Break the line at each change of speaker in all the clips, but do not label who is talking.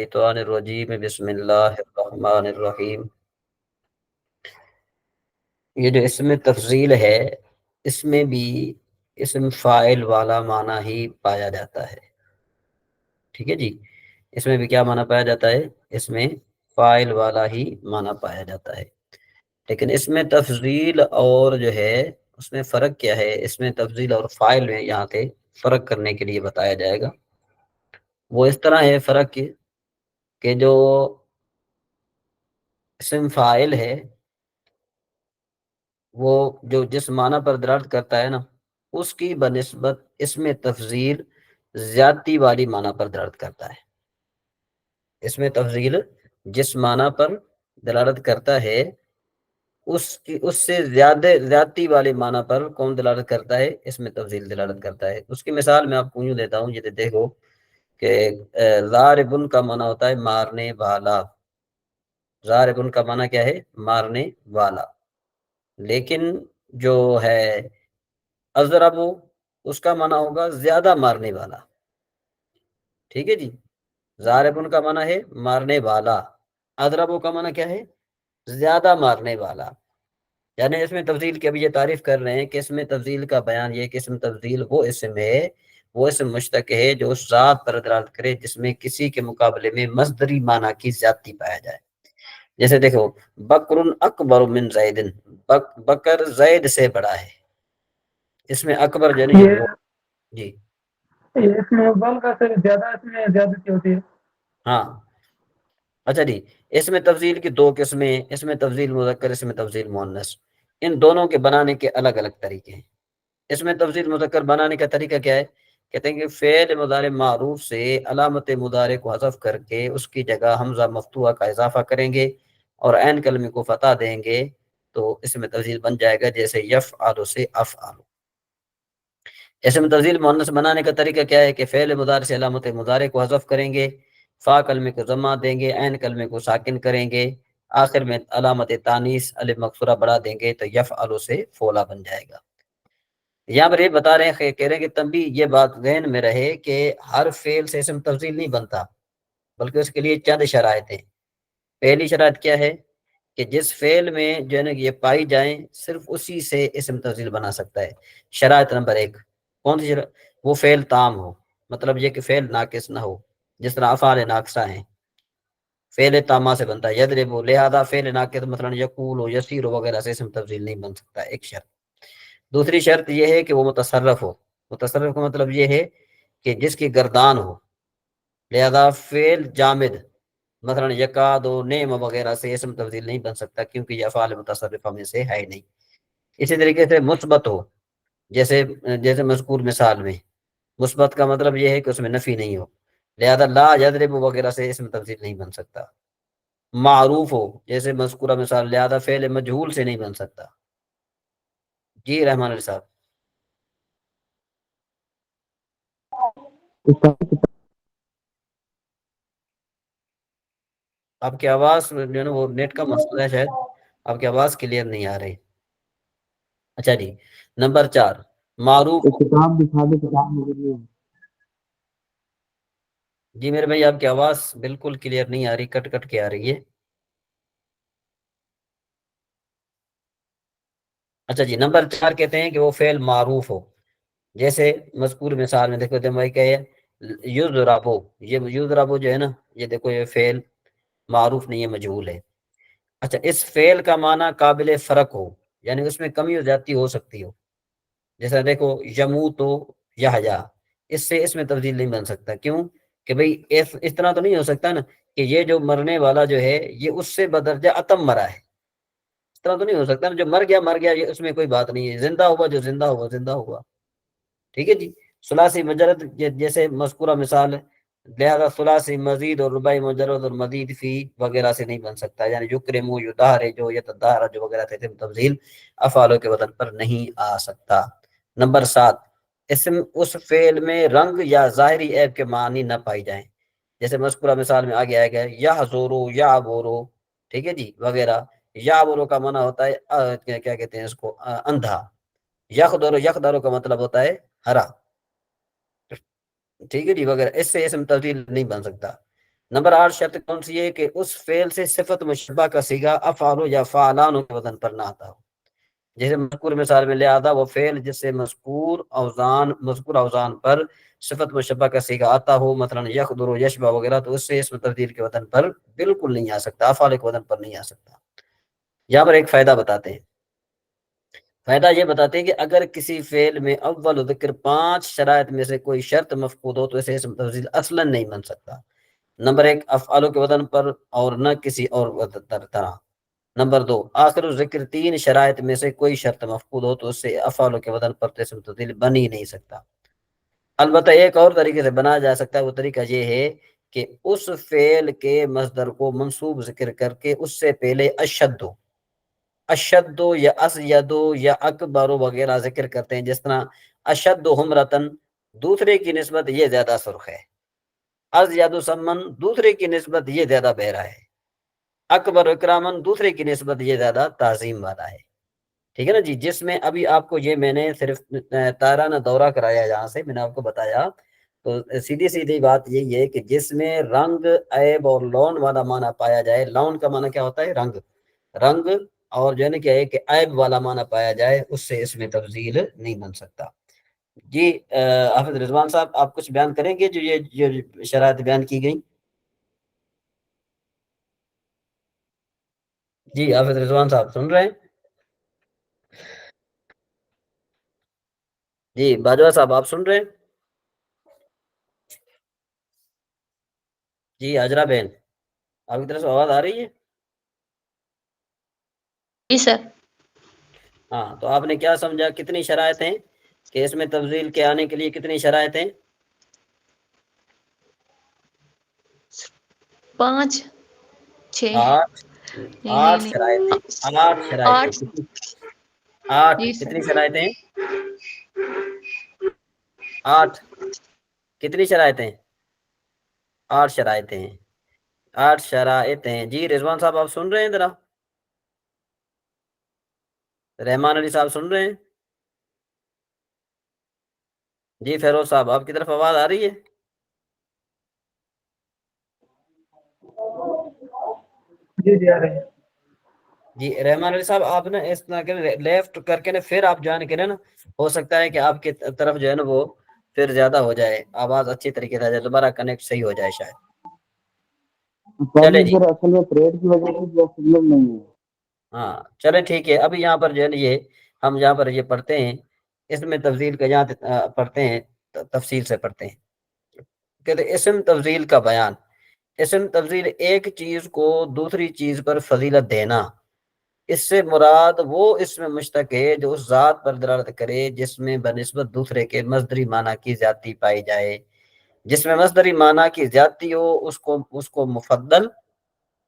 الشیطان الرجیم بسم اللہ الرحمن الرحیم۔ یہ جو اسم تفضیل ہے اس میں بھی اسم فاعل والا معنی ہی پایا جاتا ہے، ٹھیک ہے جی۔ اس میں بھی کیا معنی پایا جاتا ہے؟ اس میں فاعل والا ہی معنی پایا جاتا ہے، لیکن اس میں تفضیل اور جو ہے اس میں فرق کیا ہے؟ اس میں تفضیل اور فاعل میں یہاں سے فرق کرنے کے لیے بتایا جائے گا۔ وہ اس طرح ہے فرق کہ جو اسم فاعل ہے وہ جو جس معنی پر دلالت کرتا ہے نا، اس کی بنسبت اس میں تفضیل زیادتی والی معنی پر دلالت کرتا ہے۔ اس میں تفضیل جس معنی پر دلالت کرتا ہے اس سے زیادتی والے معنی پر کون دلالت کرتا ہے؟ اس میں تفضیل دلالت کرتا ہے۔ اس کی مثال میں آپ کو یوں دیتا ہوں، یہ دیکھو کہ ضاربن کا معنی ہوتا ہے مارنے والا، ضاربن کا معنی کیا ہے؟ مارنے والا، لیکن جو ہے اضرب اس کا معنی ہوگا زیادہ مارنے والا، ٹھیک ہے جی۔ ضاربن کا معنی ہے مارنے والا، اضرب کا معنی کیا ہے؟ زیادہ مارنے والا۔ یعنی اس میں تفضیل کی ابھی یہ تعریف کر رہے ہیں کہ اس میں تفضیل کا بیان یہ کہ اسم تفضیل وہ اسم ہے، وہ اسم مشتق ہے جو اس ذات پر دلالت کرے جس میں کسی کے مقابلے میں مصدری معنی کی زیادتی پایا جائے۔ جیسے دیکھو بکر اکبر من زید، بکر زید سے بڑا ہے، اس میں اکبر جو نہیں وہ جی
اس میں بل کا سے زیادہ اس میں زیادتی ہوتی ہے۔
ہاں اچھا جی، اس میں تفضیل کی دو قسمیں، اس میں تفضیل مذکر، اس میں تفضیل مؤنث، ان دونوں کے بنانے کے الگ الگ طریقے ہیں۔ اس میں تفضیل مذکر بنانے کا طریقہ کیا ہے؟ کہتے ہیں کہ فعل مضارع معروف سے علامت مضارع کو حذف کر کے اس کی جگہ حمزہ مفتوحہ کا اضافہ کریں گے اور عین کلمے کو فتح دیں گے تو اس میں تفضیل بن جائے گا، جیسے یفعل سے افعل۔ اس میں تفضیل مؤنث بنانے کا طریقہ کیا ہے کہ فعل مضارع سے علامت مضارع کو حذف کریں گے، فا کلمے کو ضمہ دیں گے، عین کلمے کو ساکن کریں گے، آخر میں علامت تانیث الف مقصورہ بڑھا دیں گے تو یفعل سے فولا بن جائے گا۔ یہاں پر یہ بتا رہے ہیں، کہہ رہے ہیں کہ تنبیہ یہ بات ذہن میں رہے کہ ہر فعل سے اسم تفضیل نہیں بنتا، بلکہ اس کے لیے چند شرائط ہیں۔ پہلی شرائط کیا ہے کہ جس فعل میں جو ہے نا یہ پائی جائیں صرف اسی سے اسم تفضیل بنا سکتا ہے۔ شرائط نمبر ایک کون سی شرائط؟ وہ فعل تام ہو، مطلب یہ کہ فعل ناقص نہ ہو، جس طرح افعال ناقصہ ہیں فعل تامہ سے بنتا ہے، یضرب، لہذا فعل ناقص مثلا یقول و یسیر وغیرہ سے اسم تفضیل نہیں بن سکتا، ایک شرط۔ دوسری شرط یہ ہے کہ وہ متصرف ہو، متصرف کا مطلب یہ ہے کہ جس کی گردان ہو، لہذا فعل جامد مثلا یکاد و نعم وغیرہ سے اسم تفضیل نہیں بن سکتا کیونکہ یہ افعال متصرفہ میں سے ہے نہیں۔ اسی طریقے سے مثبت ہو، جیسے مذکور مثال میں مثبت کا مطلب یہ ہے کہ اس میں نفی نہیں ہو، لہذا لا یضرب وغیرہ سے اسم تفضیل نہیں بن سکتا۔ معروف ہو، جیسے مذکورہ مثال، لہذا فعل مجہول سے نہیں بن سکتا۔ جی رحمان علی صاحب، آپ کی آواز جو ہے نا وہ نیٹ کا مسئلہ ہے شاید، آپ کی آواز کلیئر نہیں آ رہی۔ اچھا جی، نمبر 4 معروف۔
کتاب دکھا دے، کتاب مجھے
جی میرے بھائی آپ کی آواز بالکل کلیئر نہیں آ رہی، کٹ کٹ کے آ رہی ہے۔ اچھا جی، نمبر 4 کہتے ہیں کہ وہ فعل معروف ہو، جیسے مذکور مثال میں دیکھو بھائی کہ یضربو، یہ یضربو جو ہے نا یہ دیکھو یہ فعل معروف نہیں ہے، مجہول ہے۔ اچھا، اس فعل کا معنی قابل فرق ہو، یعنی اس میں کمی و زیادتی ہو سکتی ہو، جیسا دیکھو یموت یحییٰ، اس سے اس میں تبدیل نہیں بن سکتا۔ کیوں کہ بھئی اس طرح تو نہیں ہو سکتا نا کہ یہ جو مرنے والا جو ہے یہ اس سے بدرجہ اتم مرا ہے، اس طرح تو نہیں ہو سکتا نا، جو مر گیا مر گیا، اس میں کوئی بات نہیں ہے، زندہ ہوا جو زندہ ہوا زندہ ہوا، ٹھیک ہے جی۔ ثلاثی مجرد جیسے مذکورہ مثال ہے، لہذا ثلاثی مزید اور رباعی مجرد اور مزید فی وغیرہ سے نہیں بن سکتا، یعنی یکرم یدہر جو یتدہر جو وغیرہ سے تبدیل افعالوں کے وزن پر نہیں آ سکتا۔ نمبر 7 اسم اس فعل میں رنگ یا ظاہری عیب کے معنی نہ پائی جائیں، جیسے مذکورہ مثال میں آگے آئے گا یا زورو یا بورو، ٹھیک ہے جی وغیرہ۔ یا بورو کا معنی ہوتا ہے کیا کہتے ہیں اس کو، اندھا۔ یخدرو، یخدرو کا مطلب ہوتا ہے ہرا، ٹھیک ہے جی وغیرہ، اس سے اسم تبدیل نہیں بن سکتا۔ نمبر 8 شرط کون سی ہے کہ اس فعل سے صفت مشبہ کا صیغہ افعال یا فعلان کے وزن پر نہ آتا ہو. جیسے مذکور مثال میں لہذا وہ فعل جس سے مذکور اوزان پر صفت مشبہ کا صیغہ آتا ہو، مثلا یقدر و یشبہ وغیرہ، تو اس سے اسم تبدیل کے وزن پر بالکل نہیں آ سکتا، افعال کے وزن پر نہیں آ سکتا. یہاں پر ایک فائدہ بتاتے ہیں. فائدہ یہ بتاتے ہیں کہ اگر کسی فعل میں اول ذکر 5 شرائط میں سے کوئی شرط مفقود ہو تو اسے اسم تفضیل اصلا نہیں بن سکتا. نمبر 1 افعال کے وزن پر اور نہ کسی اور طرح. نمبر 2 آخر ذکر 3 شرائط میں سے کوئی شرط مفقود ہو تو اس سے افعال کے وزن پر تو اسم تفضیل بن ہی نہیں سکتا. البتہ ایک اور طریقے سے بنایا جا سکتا ہے، وہ طریقہ یہ ہے کہ اس فعل کے مصدر کو منصوب ذکر کر کے اس سے پہلے اشد یا اسید یا اکبر وغیرہ ذکر کرتے ہیں. جس طرح اشد حمرتن دوسرے کی نسبت یہ زیادہ سرخ ہے، ازید سمن دوسرے کی نسبت یہ زیادہ بہرا ہے، اکبر اکرامن دوسرے کی نسبت یہ زیادہ تعظیم والا ہے. ٹھیک ہے نا جی. جس میں ابھی آپ کو یہ میں نے صرف تارانہ دورہ کرایا، یہاں سے میں نے آپ کو بتایا، تو سیدھی بات یہی ہے کہ جس میں رنگ، عیب اور لون والا معنی پایا جائے، لون کا معنی کیا ہوتا ہے؟ رنگ، اور جو ہے نا کیا ہے کہ عیب والا معنی پایا جائے، اس سے اس میں تفضیل نہیں بن سکتا. جی حافظ رضوان صاحب آپ کچھ بیان کریں گے جو یہ شرائط بیان کی گئی؟ جی حافظ رضوان صاحب سن رہے ہیں؟ جی باجوہ صاحب آپ سن رہے ہیں؟ جی حجرہ بہن آپ کی طرف سے آواز آ رہی ہے؟
جی سر.
ہاں تو آپ نے کیا سمجھا، کتنی شرائط ہیں کہ اس میں تفضیل کے آنے کے لیے کتنی شرائط ہیں؟
5 6
8 شرائط ہیں. 8 شرائط
8.
ہیں. 8
جی
کتنی
سر.
شرائط ہیں؟ 8 کتنی شرائط ہیں؟ 8 شرائط ہیں. 8 شرائط ہیں. جی رضوان صاحب آپ سن رہے ہیں؟ ذرا رحمان علی صاحب سن رہے ہیں؟ جی فیروز صاحب آپ کی طرف آواز آ رہی ہے؟
جی آ رہے ہیں.
جی رحمان علی صاحب آپ نے اس طرح کے لیفٹ کر کے نا پھر آپ جان کے نا ہو سکتا ہے کہ آپ کی طرف جو ہے نا وہ پھر زیادہ ہو جائے، آواز اچھی طریقے سے آ جائے، دوبارہ کنیکٹ صحیح ہو جائے شاید. چلے جی
اصل میں پریڈ کی وجہ سے سگنل نہیں ہے.
ہاں چلے ٹھیک ہے. ابھی یہاں پر جو ہے نا یہ ہم یہاں پر یہ پڑھتے ہیں، اس میں تفضیل کا یہاں پڑھتے ہیں، تفصیل سے پڑھتے ہیں. کہتے اسم تفضیل کا بیان. اسم تفضیل ایک چیز کو دوسری چیز پر فضیلت دینا. اس سے مراد وہ اسم مشتق ہے جو اس ذات پر دلالت کرے جس میں بنسبت دوسرے کے مصدری معنی کی زیادتی پائی جائے. جس میں مصدری معنی کی زیادتی ہو اس کو مفضل،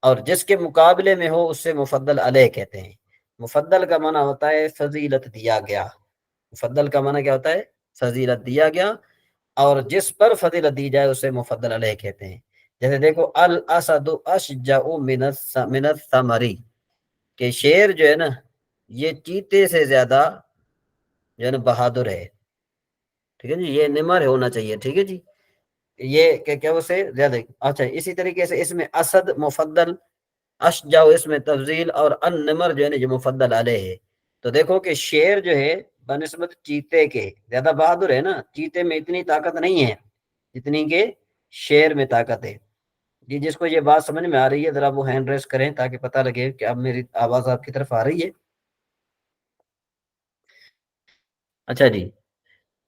اور جس کے مقابلے میں ہو اس سے مفضل علیہ کہتے ہیں. مفضل کا معنی ہوتا ہے فضیلت دیا گیا. مفضل کا معنی کیا ہوتا ہے؟ فضیلت دیا گیا. اور جس پر فضیلت دی جائے اسے مفضل علیہ کہتے ہیں. جیسے دیکھو الاسد اشجع من الثمری، کہ شیر جو ہے نا یہ چیتے سے زیادہ جو ہے نا بہادر ہے. ٹھیک ہے جی، یہ نمر ہونا چاہیے. ٹھیک ہے جی، یہ کیا اسے زیادہ. اچھا اسی طریقے سے اس میں اسد مفضل، اشجع اس میں تفضیل، اور النمر جو ہے نا جو مفضل علیہ ہے. تو دیکھو کہ شیر جو ہے بنسبت چیتے کے زیادہ بہادر ہے نا. چیتے میں اتنی طاقت نہیں ہے جتنی کہ شیر میں طاقت ہے. جی جس کو یہ بات سمجھ میں آ رہی ہے ذرا وہ ہینڈ ریس کریں تاکہ پتہ لگے کہ اب میری آواز آپ کی طرف آ رہی ہے. اچھا جی،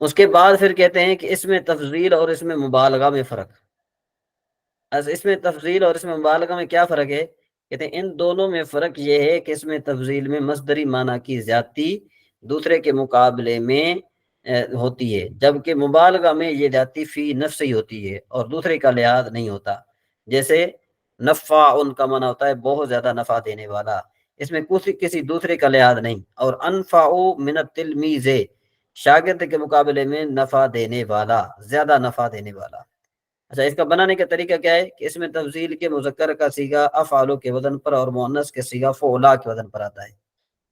اس کے بعد پھر کہتے ہیں کہ اس میں تفضیل اور اس میں مبالغہ میں فرق. اس میں تفضیل اور اس میں مبالغہ میں کیا فرق ہے؟ کہتے ہیں ان دونوں میں فرق یہ ہے کہ اس میں تفضیل میں مصدری معنی کی زیادتی دوسرے کے مقابلے میں ہوتی ہے، جبکہ مبالغہ میں یہ زیادتی فی نفس ہی ہوتی ہے اور دوسرے کا لحاظ نہیں ہوتا. جیسے نفع ان کا معنی ہوتا ہے بہت زیادہ نفع دینے والا، اس میں کسی دوسرے کا لحاظ نہیں. اور انفع من التلمیذ شاگرد کے مقابلے میں نفع دینے والا، زیادہ نفع دینے والا. اچھا اس کا بنانے کا طریقہ کیا ہے کہ اس میں تفضیل کے مذکر کا صیغہ افعال کے وزن پر اور مؤنث کے صیغہ فعلا کے وزن پر آتا ہے،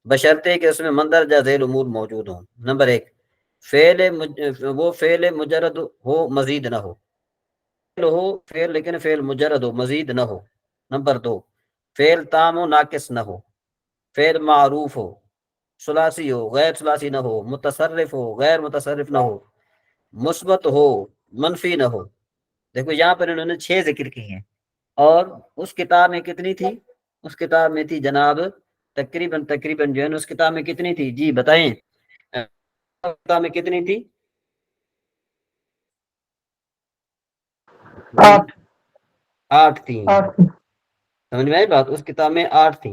بشرطے کہ اس میں مندرجہ ذیل امور موجود ہوں. نمبر 1 وہ فعل مجرد ہو، مزید نہ ہو. ہو فعل لیکن فعل مجرد ہو، مزید نہ ہو. نمبر 2، فعل تام ہو، ناقص نہ ہو. فعل معروف ہو، ثلاثی ہو، غیر ثلاثی نہ ہو. متصرف ہو، غیر متصرف نہ ہو. مثبت ہو، منفی نہ ہو. دیکھو یہاں پر انہوں نے 6 ذکر کی ہیں، اور اس کتاب میں کتنی تھی؟ اس کتاب میں تھی جناب تقریباً جو ہے نا اس کتاب میں کتنی تھی؟ جی بتائیں، کتاب میں کتنی تھی؟
8
8 تھی.
8
سمجھ میں آئی بات؟ اس کتاب میں 8 تھی،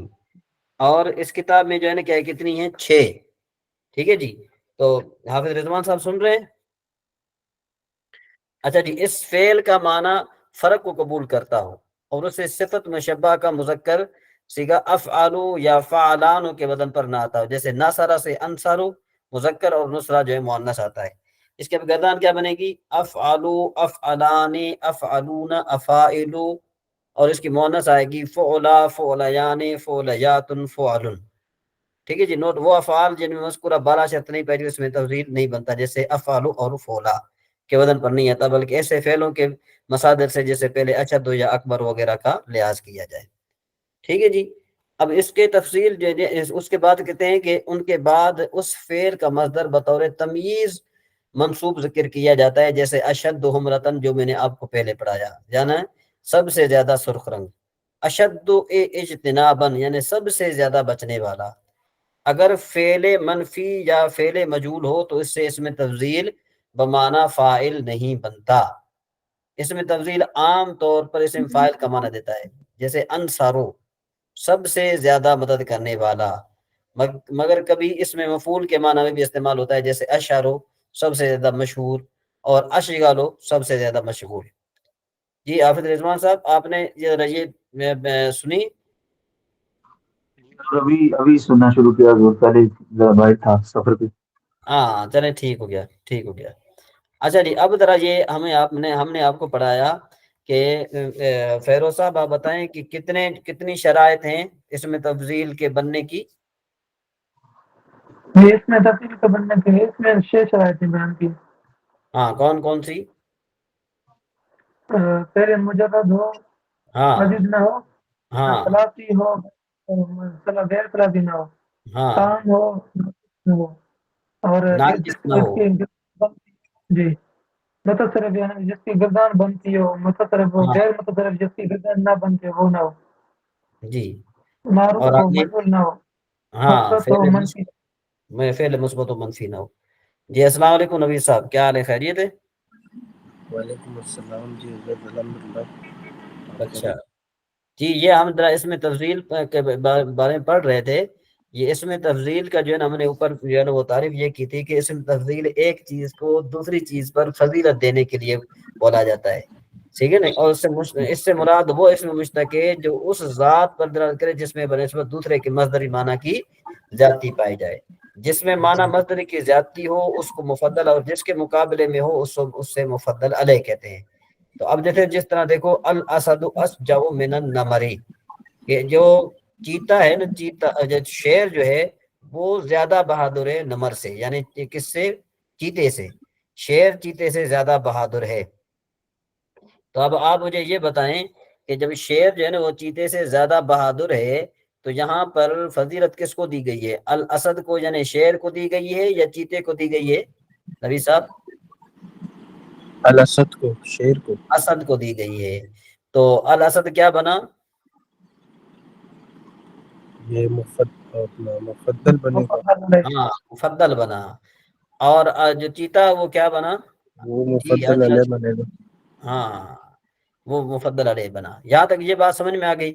اور اس کتاب میں جو ہے نا کیا کتنی ہیں؟ 6. ٹھیک ہے جی. تو حافظ رضوان صاحب سن رہے ہیں؟ اچھا جی، اس فعل کا معنی فرق کو قبول کرتا ہو اور اسے صفت مشبہ کا مذکر صیغہ افعالو یا فعلانو کے وزن پر نہ آتا ہو. جیسے ناصرہ سے انصارو مذکر اور نصرہ جو ہے مؤنث آتا ہے. اس کے گردان کیا بنے گی؟ افعلو، افعلانی، افعلون، افائلو. اور اس کی مؤنث آئے گی فعلا، فعلیان، فعلیات، فعلن. ٹھیک ہے جی. نوٹ، وہ افعال جن میں مذکورہ بالا شرط نہیں پہلی اس میں تفضیل نہیں بنتا، جیسے افعلو اور فعلا کے وزن پر نہیں آتا، بلکہ ایسے فعلوں کے مصادر سے جیسے پہلے اشد یا اکبر وغیرہ کا لحاظ کیا جائے. ٹھیک ہے جی. اب اس کے تفصیل جو اس کے بعد کہتے ہیں کہ ان کے بعد اس فعل کا مصدر بطور تمییز منصوب ذکر کیا جاتا ہے، جیسے اشد حمرتن جو میں نے آپ کو پہلے پڑھایا، جانا ہے سب سے زیادہ سرخ رنگ. اشد اجتنابن یعنی سب سے زیادہ بچنے والا. اگر فعل منفی یا فعل مجہول ہو تو اس سے اس میں تفضیل بمعنی فاعل نہیں بنتا. اس میں تفضیل عام طور پر اسم فاعل کا معنی دیتا ہے، جیسے انصارو سب سے زیادہ مدد کرنے والا. مگر کبھی اس میں مفعول کے معنی میں بھی استعمال ہوتا ہے، جیسے اشارو سب سے زیادہ مشہور، اور اشغالو سب سے زیادہ مشغول. جی حافظ رضوان صاحب آپ نے یہ سنی؟
ابھی سننا شروع کیا، پہلے ذرا باہر تھا سفر پہ.
ہاں چلیں ٹھیک ہو گیا، ٹھیک ہو گیا. اچھا جی، اب ذرا یہ ہم نے آپ کو پڑھایا کہ فیروز صاحب آپ بتائیں کہ کتنی شرائط ہیں اس میں تفضیل کے بننے کی؟
اس میں تفصیل کا بننے کے لیے اس میں 6 شرائطیں بیان کی.
ہاں کون کون سی؟
پہلے مجرد ہو،
ہاں
مزید نہ ہو،
ہاں
ثلاثی ہو، غیر ثلاثی نہ ہو،
ہاں
تام ہو، نہ ہو، اور
ناقص نہ
اس
ہو.
کی جی متصرف یعنی جس کی گردان بنتی ہو، متصرف ہو،
ہاں
غیر متصرف جس کی گردان نہ بنتی ہو وہ نہ ہو،
جی. اور
معروف ہو،
آگے؟
مجهول نہ ہو،
ہاں
مثبت ہو، منفی.
فعل مثبت و منفی نہ ہو. جی السلام علیکم نبی صاحب، کیا حال ہے؟ خیریت ہے؟
وعلیکم السلام جی حضرت، الحمدللہ.
اچھا جی، یہ ہم ذرا اس میں تفضیل کے بارے میں پڑھ رہے تھے. یہ اس میں تفضیل کا جو ہے نا ہم نے اوپر جو ہے نا وہ تعریف یہ کی تھی کہ اس میں تفضیل ایک چیز کو دوسری چیز پر فضیلت دینے کے لیے بولا جاتا ہے. ٹھیک ہے نا. اور اس سے مراد وہ اس میں مشتق ہے جو اس ذات پر دلالت کرے جس میں بنسبت دوسرے کے مصدری معنی کی زیادتی پائی جائے. جس میں معنی مصدری کی زیادتی ہو اس کو مفضل، اور جس کے مقابلے میں ہو اس سے مفضل علیہ کہتے ہیں. تو اب جیسے جس طرح دیکھو الاسد اسجع من النمر، کہ جو چیتا ہے نا، شیر جو ہے وہ زیادہ بہادر ہے نمر سے، یعنی کس سے؟ چیتے سے. شیر چیتے سے زیادہ بہادر ہے. تو اب آپ مجھے یہ بتائیں کہ جب شیر جو ہے نا وہ چیتے سے زیادہ بہادر ہے تو یہاں پر فضیلت کس کو دی گئی ہے؟ الاسد کو یعنی شیر کو دی گئی ہے یا چیتے کو دی گئی ہے نبی صاحب؟
الاسد کو، شیر کو.
اسد کو دی گئی ہے. تو الاسد کیا بنا؟
یہ مفضل بنے گا.
ہاں مفضل بنا. اور جو چیتا وہ کیا بنا؟
وہ
جی
مفضل علیہ بنے گا.
ہاں وہ مفضل علیہ بنا. یہاں تک یہ بات سمجھ میں آ گئی.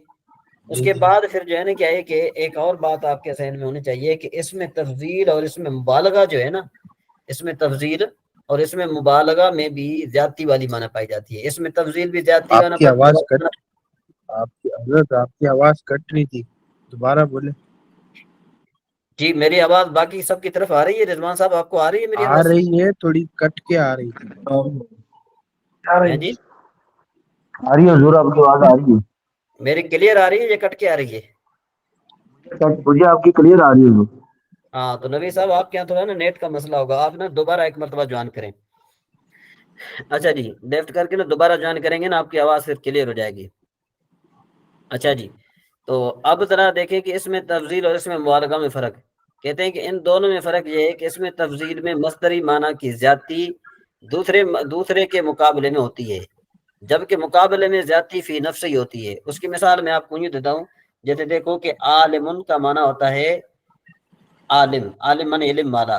اس
جی
کے
جی.
بعد پھر جو ہے نا کیا ہے کہ ایک اور بات آپ کے ذہن میں ہونی چاہیے کہ اس میں تفضیل اور اس میں مبالغہ جو ہے نا، اس میں تفضیل اور اس میں مبالغہ میں بھی زیادتی والی معنی پائی جاتی ہے. اس میں تفضیل بھی زیادتی
آپ
والا
کی آواز
پائی.
آپ کی آواز کٹ رہی تھی، دوبارہ بولے.
جی میری آواز باقی سب کی طرف آ رہی ہے؟ رضوان صاحب آپ کو آ رہی ہے میری
آ
آواز؟
رہی ہے، تھوڑی کٹ کے آ رہی تھی.
ہیں جی
آ رہی ہے حضور، آپ کی آواز آ رہی ہے.
میری کلیئر آ رہی ہے یا کٹ کے آ رہی ہے؟
مجھے آپ کی کلیئر آ رہی ہے حضور.
ہاں تو نبی صاحب آپ کے یہاں تھوڑا نا نیٹ کا مسئلہ ہوگا، آپ نا دوبارہ ایک مرتبہ جوائن کریں. اچھا جی لیفٹ کر کے نا دوبارہ جوائن کریں گے نا آپ کی آواز پھر کلیئر ہو جائے گی. اچھا جی تو اب ذرا دیکھیں کہ اس میں تفضیل اور اس میں مبالغہ میں فرق. کہتے ہیں کہ ان دونوں میں فرق یہ ہے کہ اس میں تفضیل میں مصدری معنی کی زیادتی دوسرے کے مقابلے میں ہوتی ہے، جبکہ مقابلے میں زیادتی فی نفس ہی ہوتی ہے. اس کی مثال میں آپ کو یہ دیتا ہوں، جیسے دیکھو کہ عالم کا معنی ہوتا ہے عالم، عالم من علم والا،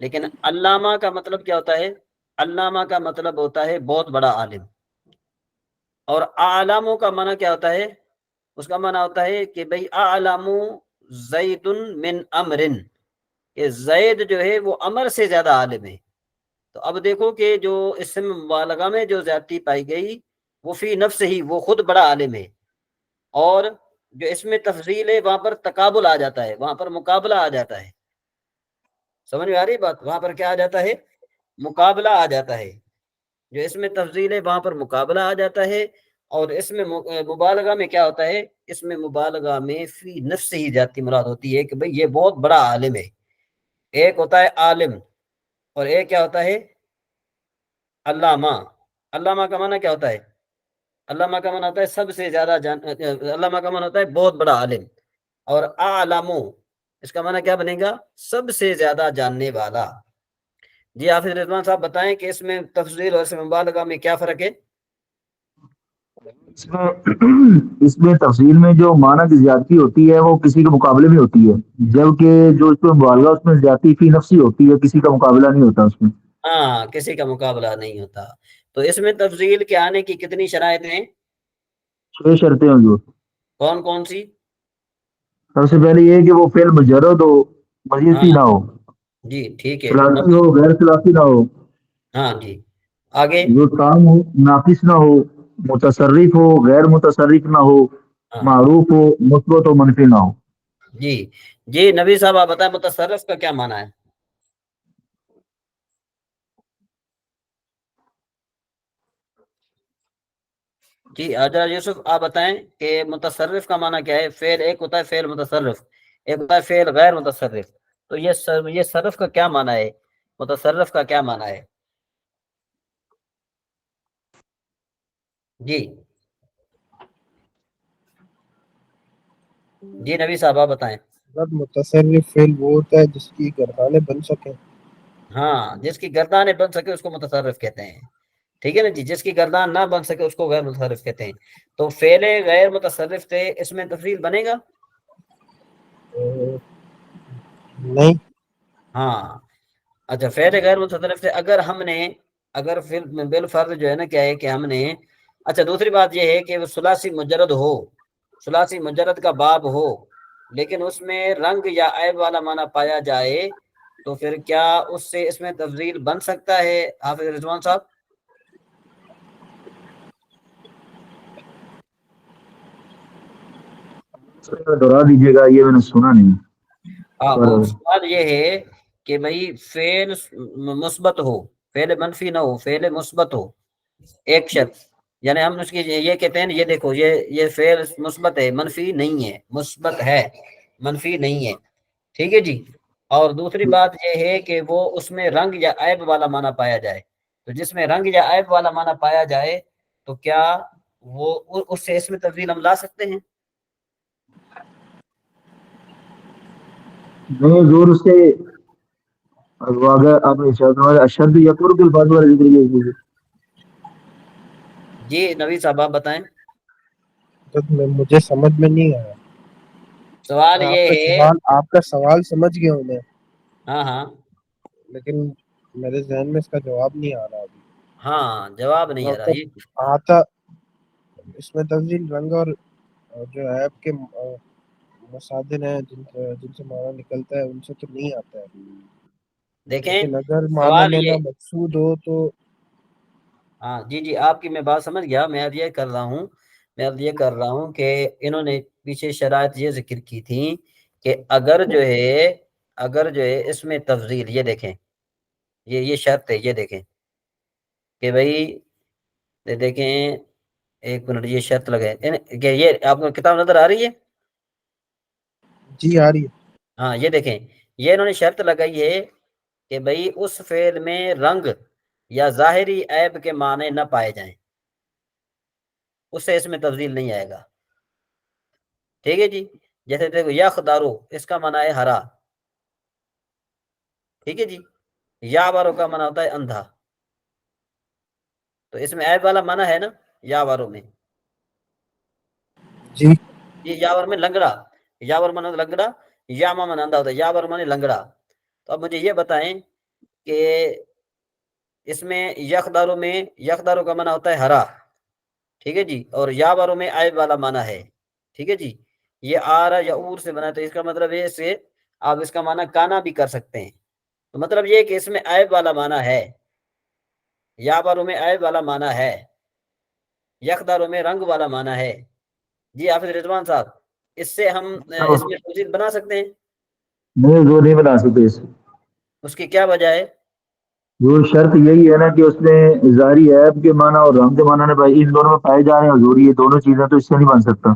لیکن علامہ کا مطلب کیا ہوتا ہے؟ علامہ کا مطلب ہوتا ہے بہت بڑا عالم. اور عالموں کا معنی کیا ہوتا ہے؟ اس کا معنی ہوتا ہے کہ بھئی اعلم زید من امر، کہ زید جو ہے وہ امر سے زیادہ عالم ہے. تو اب دیکھو کہ جو اسم مبالغہ میں جو زیادتی پائی گئی وہ فی نفس ہی، وہ خود بڑا عالم ہے، اور جو اس میں تفضیل ہے وہاں پر تقابل آ جاتا ہے، وہاں پر مقابلہ آ جاتا ہے. سمجھ میں آ رہی بات؟ وہاں پر کیا آ جاتا ہے؟ مقابلہ آ جاتا ہے. جو اس میں تفضیل ہے وہاں پر مقابلہ آ جاتا ہے، اور اس میں مبالغہ میں کیا ہوتا ہے؟ اس میں مبالغہ میں فی نفس ہی جاتی مراد ہوتی ہے کہ بھئی یہ بہت بڑا عالم ہے. ایک ہوتا ہے عالم اور ایک کیا ہوتا ہے؟ علامہ. علامہ کا معنی کیا ہوتا ہے؟ علامہ کا معنی ہوتا ہے سب سے زیادہ علامہ کا معنی ہوتا ہے بہت بڑا عالم، اور اعلم اس کا معنی کیا بنے گا؟ سب سے زیادہ جاننے والا. جی حافظ رضوان صاحب بتائیں کہ اس میں تفضیل اور اس میں مبالغہ میں کیا فرق ہے؟
اس میں تفصیل میں جو معنی کی زیادتی ہوتی ہے وہ کسی کے مقابلے میں ہوتی ہے، جبکہ جو اس میں مبالغہ اس میں زیادتی فی نفسی ہوتی ہے، کسی کا مقابلہ نہیں ہوتا اس میں.
ہاں کسی کا مقابلہ نہیں ہوتا. تو اس میں تفضیل کے آنے کی کتنی شرائط ہیں؟
6 شرطیں ہیں جو.
کون کون سی؟
سب سے پہلے یہ کہ وہ فعل مجرد ہو،
ہاں
مجلسی نہ ہو،
جی ٹھیک ہے.
ثلاثی ہو غیر ثلاثی نہ ہو،
ہاں جی آگے.
جو تام ہو ناقص نہ ہو، متصرف ہو غیر متصرف نہ ہو،
ہاں
معروف ہو مثبت و منفی نہ ہو.
جی جی نبی صاحب آپ بتائیں متصرف کا کیا معنی ہے؟ جی حضرت یوسف آپ بتائیں کہ متصرف کا معنی کیا ہے؟ فعل ایک ہوتا ہے فعل متصرف، ایک ہوتا ہے فعل غیر متصرف. تو یہ صرف کا کیا معنی ہے؟ متصرف کا کیا معنی ہے؟ جی جی نبی صاحب آپ بتائیں.
متصرف فعل وہ ہوتا ہے جس کی گردانیں بن سکیں.
ہاں جس کی گردانیں بن سکے اس کو متصرف کہتے ہیں. ٹھیک ہے نا جی، جس کی گردان نہ بن سکے اس کو غیر متصرف کہتے ہیں. تو فعل غیر متصرف تھے، اس میں تفصیل بنے گا؟
نہیں.
ہاں اچھا فعل غیر متصرف تھے. اگر بالفرض جو ہے نا کیا ہے کہ ہم نے، اچھا دوسری بات یہ ہے کہ وہ ثلاثی مجرد ہو، ثلاثی مجرد کا باب ہو، لیکن اس میں رنگ یا عیب والا معنی پایا جائے تو پھر کیا اس سے اس میں تفضیل بن سکتا ہے حافظ رضوان صاحب؟
دوہرا دیجیے گا، یہ میں نے سنا نہیں.
ہاں
پر
وہ سوال یہ ہے کہ بھائی فعل مثبت ہو، فعل منفی نہ ہو، فعل مثبت ہو ایک شرط. یعنی ہم اس کی یہ کہتے ہیں یہ دیکھو یہ فعل مثبت ہے، منفی نہیں ہے، مثبت ہے منفی نہیں ہے. ٹھیک ہے جی. اور دوسری بات یہ ہے کہ وہ اس میں رنگ یا عیب والا معنی پایا جائے. تو جس میں رنگ یا عیب والا معنی پایا جائے تو کیا وہ اس سے اس میں تبدیل ہم لا سکتے ہیں؟
نہیں زور سے اگر آپ اشد یا قرب الفاظ والا ذکر کیجیے.
جی نبی صاحب آپ بتائیں.
مجھے سمجھ میں نہیں آیا.
سوال یہ ہے.
آپ کا سوال سمجھ گیا ہوں میں،
ہاں ہاں
لیکن میرے ذہن میں اس کا جواب نہیں آ رہا ابھی.
ہاں جواب نہیں آ رہا یہ.
آتا اس میں تفضیل رنگ اور جو ایپ کے مصادر ہیں جن سے معنی نکلتا ہے ان سے تو نہیں آتا ہے.
دیکھیں
لیکن اگر معنی
سوال
لینا
یہ،
مقصود ہو تو
ہاں جی جی آپ کی میں بات سمجھ گیا. میں اب یہ کر رہا ہوں کہ انہوں نے پیچھے شرائط یہ ذکر کی تھی کہ اگر جو ہے اس میں تفضیل، یہ دیکھیں یہ شرط ہے، یہ دیکھیں کہ بھائی دیکھیں ایک منٹ یہ شرط لگے کہ یہ آپ کو کتاب نظر آ رہی ہے؟
جی آ رہی ہے.
ہاں یہ دیکھیں یہ انہوں نے شرط لگائی ہے کہ بھائی اس فعل میں رنگ یا ظاہری عیب کے معنی نہ پائے جائیں اس سے اس میں تفضیل نہیں آئے گا. ٹھیک ہے جی. جیسے دیکھو یخدارو اس کا معنی ہے ہرا. ٹھیک ہے جی. یا بارو کا معنی ہوتا ہے اندھا. تو اس میں عیب والا معنی ہے نا یا بارو میں.
جی
یہ یاور میں لنگڑا. یاور مانا لنگڑا. یاما مانا اندھا ہوتا ہے. یاور مانے لنگڑا. تو اب مجھے یہ بتائیں کہ اس میں یخدارو کا معنی ہوتا ہے ہرا. ٹھیک ہے جی. اور یا بارو میں عیب والا معنی ہے. ٹھیک ہے جی. یہ آرا یا اور سے بنا. تو اس کا مطلب یہ سے آپ اس کا معنی کانا بھی کر سکتے ہیں. تو مطلب یہ کہ اس میں عیب والا معنی ہے. یا بارو میں عیب والا معنی ہے. یخدارو میں رنگ والا معنی ہے. جی حافظ رضوان صاحب اس سے ہم اس میں تفصیل بنا سکتے ہیں.
نہیں وہ نہیں بنا سکتے اس.
اس کی کیا وجہ ہے؟
جو شرط یہی ہے نا کہ اس میں ظاہری عیب کے معنی اور رنگ کے معنی نے ان دونوں میں پائے جا رہے ہیں حضور, یہ دونوں چیزیں تو اس سے نہیں بن سکتا.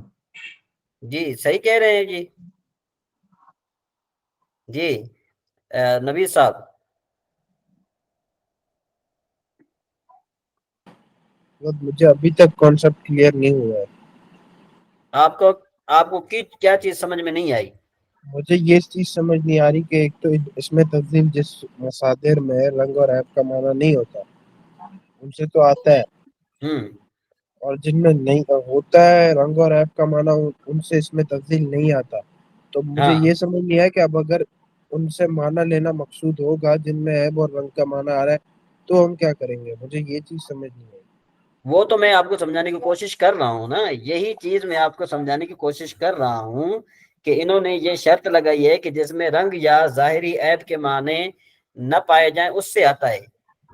جی صحیح کہہ رہے ہیں جی. جی نبی صاحب
مجھے ابھی تک کانسیپٹ کلیئر نہیں ہوا ہے.
آپ کو کیا چیز سمجھ میں نہیں آئی؟
مجھے یہ چیز سمجھ نہیں آ رہی کہ ایک تو اس میں تفضیل جس مصادر میں رنگ اور عیب کا معنی نہیں ہوتا ان سے تو آتا ہے, اور جن میں نہیں ہوتا ہے رنگ اور عیب کا معنی ان سے اس میں تفضیل نہیں آتا. تو مجھے
ہاں
یہ سمجھ نہیں آیا کہ اب اگر ان سے معنی لینا مقصود ہوگا جن میں عیب اور رنگ کا معنی آ رہا ہے تو ہم کیا کریں گے؟ مجھے یہ چیز سمجھ نہیں آئی.
وہ تو میں آپ کو سمجھانے کی کوشش کر رہا ہوں نا. یہی چیز میں آپ کو سمجھانے کی کوشش کر رہا ہوں کہ انہوں نے یہ شرط لگائی ہے کہ جس میں رنگ یا ظاہری عیب کے معنی نہ پائے جائیں اس سے آتا ہے,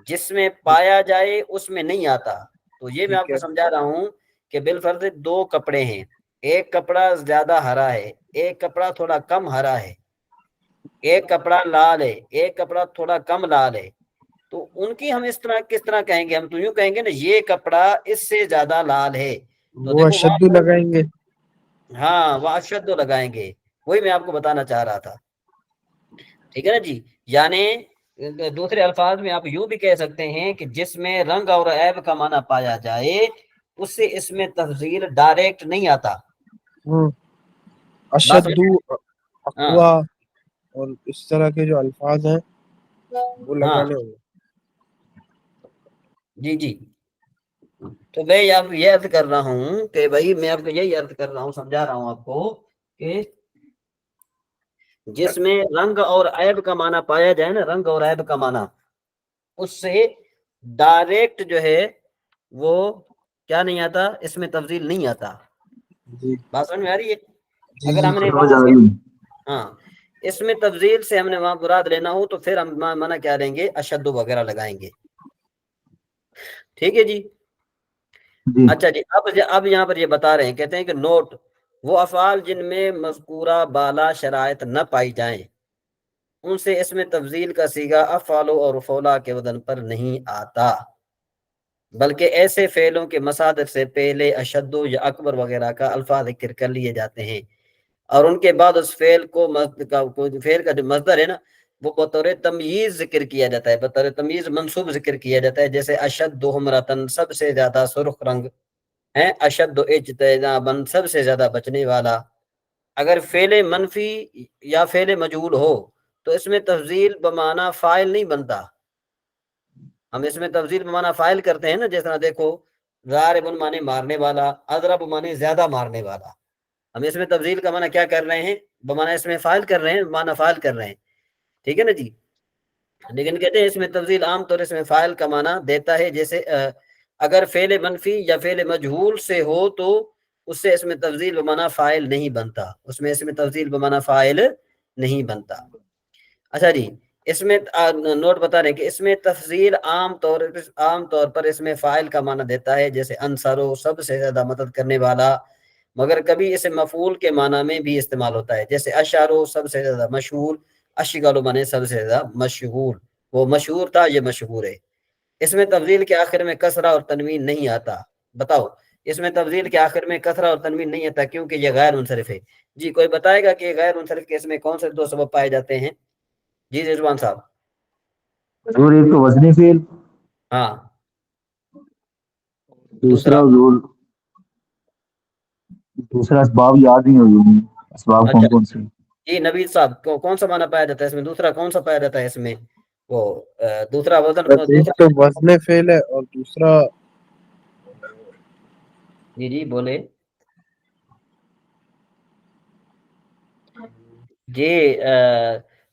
جس میں پایا جائے اس میں نہیں آتا. تو یہ میں آپ
ٹھیک
کو
ہے.
سمجھا رہا ہوں کہ بالفرض دو کپڑے ہیں, ایک کپڑا زیادہ ہرا ہے, ایک کپڑا تھوڑا کم ہرا ہے, ایک کپڑا لال ہے, ایک کپڑا تھوڑا کم لال ہے. تو ان کی ہم کس طرح کہیں گے؟ ہم تو یوں کہیں گے نا یہ کپڑا اس سے زیادہ لال ہے. تو
وہ
دیکھو
اشدو لگائیں گے.
ہاں وہ اشد لگائیں گے. وہی میں آپ کو بتانا چاہ رہا تھا. ٹھیک ہے نا جی. یعنی دوسرے الفاظ میں آپ یوں بھی کہہ سکتے ہیں کہ جس میں رنگ اور عیب کا معنی پایا جائے اس سے اس میں تفضیل ڈائریکٹ نہیں آتا. بات
اشدو,
سمجھ؟ ہاں
اقوا اور اس طرح کے جو الفاظ ہیں وہ
ہاں
لگانے ہوں گے.
جی جی. تو میں آپ کو یہ عرض کر رہا ہوں کہ بھائی میں آپ کو یہی عرض کر رہا ہوں, سمجھا رہا ہوں آپ کو کہ جس میں رنگ اور عیب کا معنی پایا جائے نا, رنگ اور عیب کا معنی, اس سے ڈائریکٹ جو ہے وہ کیا نہیں آتا, اس میں تفضیل نہیں آتا.
جی
بات سمجھ میں آ رہی ہے؟
جی
اگر
جی
ہم نے
سمجھ
وہاں
آ
سے
رہی ہے.
ہاں اس میں تفضیل سے ہم نے وہاں مراد لینا ہو تو پھر ہم منع کیا لیں گے, اشد وغیرہ لگائیں گے. ٹھیک ہے جی.
جی
اچھا جی. اب یہاں پر یہ بتا رہے ہیں, کہتے ہیں کہ نوٹ وہ افعال جن میں مذکورہ بالا شرائط نہ پائی جائیں ان سے اس میں تفضیل کا صیغہ افعال اور فولا کے وزن پر نہیں آتا, بلکہ ایسے فعلوں کے مصادر سے پہلے اشد یا اکبر وغیرہ کا الفاظ ذکر کر لیے جاتے ہیں اور ان کے بعد اس فعل فعل کا جو مصدر ہے نا وہ بطور تمییز ذکر کیا جاتا ہے, بطور تمییز منصوب ذکر کیا جاتا ہے. جیسے اشد حمرتن سب سے زیادہ سرخ رنگ ہے, اشد اجتنابا سب سے زیادہ بچنے والا. اگر فعل منفی یا فعل مجہول ہو تو اس میں تفضیل بمعنی فاعل نہیں بنتا. ہم اس میں تفضیل بمعنی فاعل کرتے ہیں نا, جس طرح دیکھو ضارب معنی مارنے والا, اضرب معنی زیادہ مارنے والا. ہم اس میں تفضیل کا معنی کیا کر رہے ہیں, بمعنی اس میں فاعل کر رہے ہیں, بمعنی فاعل کر رہے ہیں. ٹھیک ہے نا جی. لیکن کہتے ہیں اس میں تفضیل عام طور اس میں فاعل کا معنی دیتا ہے. جیسے اگر فعل منفی یا فعل مجہول سے ہو تو اس سے اس میں تفضیل بمعنی فاعل نہیں بنتا, اس میں اس میں تفضیل بمعنی فاعل نہیں بنتا. اچھا جی. اس میں نوٹ بتا رہے ہیں کہ اس میں تفضیل عام طور پر اس میں فاعل کا معنی دیتا ہے, جیسے انصرو سب سے زیادہ مدد کرنے والا, مگر کبھی اسے مفعول کے معنی میں بھی استعمال ہوتا ہے. جیسے اشارو سب سے زیادہ مشہور, اشغالو معنی سب سے زیادہ مشہور, وہ مشہور تھا یہ مشہور ہے. اس میں تفضیل کے آخر میں کسرہ اور تنوین نہیں آتا. بتاؤ اس میں تفضیل کے آخر میں کسرہ اور تنوین نہیں آتا کیونکہ یہ غیر منصرف ہے. جی کوئی بتائے گا کہ غیر منصرف کے اس میں کون سے دو سبب پائے جاتے ہیں؟ جی رضوان صاحب.
حضور ایک تو وزنی فعل
ہاں
دوسرا حضور دوسرا اسباب یاد نہیں ہوئی اسباب
اچھا
کون کون سے
جی نبی صاحب کون سا معنی پایا جاتا ہے اس میں دوسرا کون سا پایا جاتا ہے اس میں وہ دوسرا وزن
ایک تو وزن فعل ہے اور دوسرا
جی جی بولے جی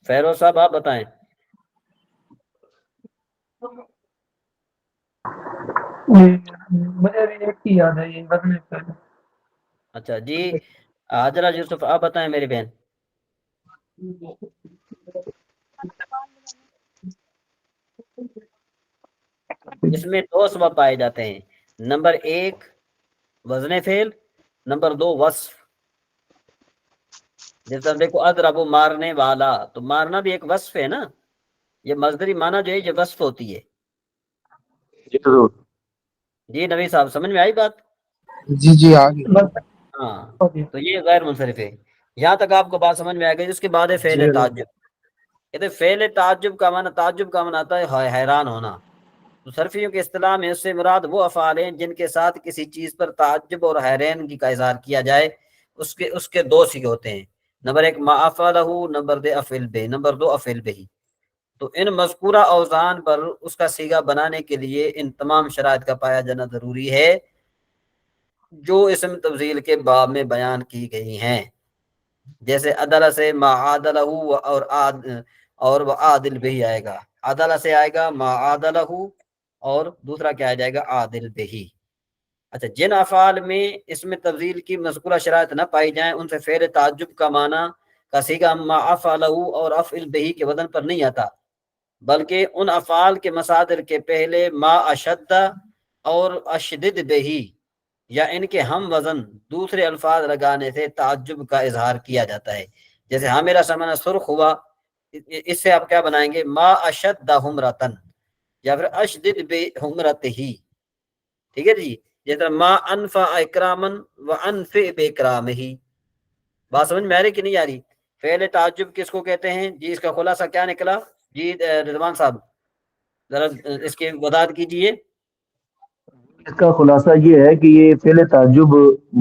فیروز صاحب آپ بتائیں
مجھے بھی ایک ہی یاد ہے یہ وزن فعل
اچھا جی حاجرہ یوسف آپ بتائیں میری بہن اس میں دو سبب پائے جاتے ہیں نمبر ایک وزن فعل نمبر دو وصف جیسا دیکھو اضرب مارنے والا تو مارنا بھی ایک وصف ہے نا یہ مصدری معنی جو ہے یہ وصف ہوتی ہے
جی حضور
جی نبی صاحب سمجھ میں آئی بات
جی جی آگے
بس
ہاں تو یہ غیر منصرف ہے یہاں تک آپ کو بات سمجھ میں آ گئی اس کے بعد ہے فعل
جی
تعجب کہتے ہیں فعل تعجب کا معنی آتا ہے حیران ہونا تو صرفیوں کے اصطلاح میں اس سے مراد وہ افعال ہیں جن کے ساتھ کسی چیز پر تعجب اور حیرانگی کا اظہار کیا جائے اس کے دو صیغے ہوتے ہیں نمبر ایک ما افعلہ نمبر دو افعل بہ نمبر دو افعل بہ تو ان مذکورہ اوزان پر اس کا صیغہ بنانے کے لیے ان تمام شرائط کا پایا جانا ضروری ہے جو اسم تفضیل کے باب میں بیان کی گئی ہیں جیسے عدل سے ما عادلہ اور وہ عادل بھی آئے گا عدل سے آئے گا ما عادلہ اور دوسرا کیا آ جائے گا عادل بھی اچھا جن افعال میں اسم تفضیل کی مذکورہ شرائط نہ پائی جائیں ان سے فعل تعجب کا معنی کا صیغہ ما افعلہ اور افعل بہ کے وزن پر نہیں آتا بلکہ ان افعال کے مصادر کے پہلے ما اشد اور اشدد بہ یا ان کے ہم وزن دوسرے الفاظ لگانے سے تعجب کا اظہار کیا جاتا ہے جیسے ہاں میرا سمانا سرخ ہوا اس سے آپ کیا بنائیں گے ما اشد حمرتن یا پھر اشدد بحمرتہ ٹھیک ہے جی جیسے ما انفع اکرامن و انفع باکرامہ بات سمجھ میں آ رہی کہ نہیں آ رہی فعل تعجب کس کو کہتے ہیں جی اس کا خلاصہ کیا نکلا جی رضوان صاحب ذرا اس کی وضاحت کیجیے
اس کا خلاصہ یہ ہے کہ یہ فعل تعجب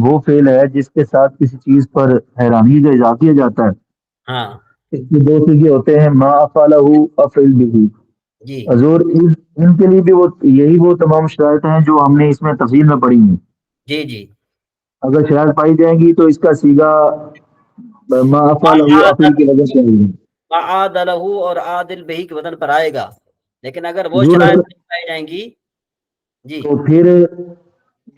وہ فعل ہے جس کے ساتھ کسی چیز پر حیرانی کا اظہار کیا جاتا ہے
ہاں
اس کے دو صیغے ہوتے ہیں ما افعلہ افعل بہ
جی
حضور ان کے لیے بھی یہی وہ تمام شرائط ہیں جو ہم نے اس میں تفصیل میں پڑھی ہیں
جی جی
اگر شرائط پائی جائیں گی تو اس کا صیغہ ما افعلہ افعل کی وجہ سے ہوگی
عادلہ اور عادل بہی کے وزن پر آئے گا لیکن اگر وہ
حضور
شرائط نہیں پائی جائیں گی جی
تو پھر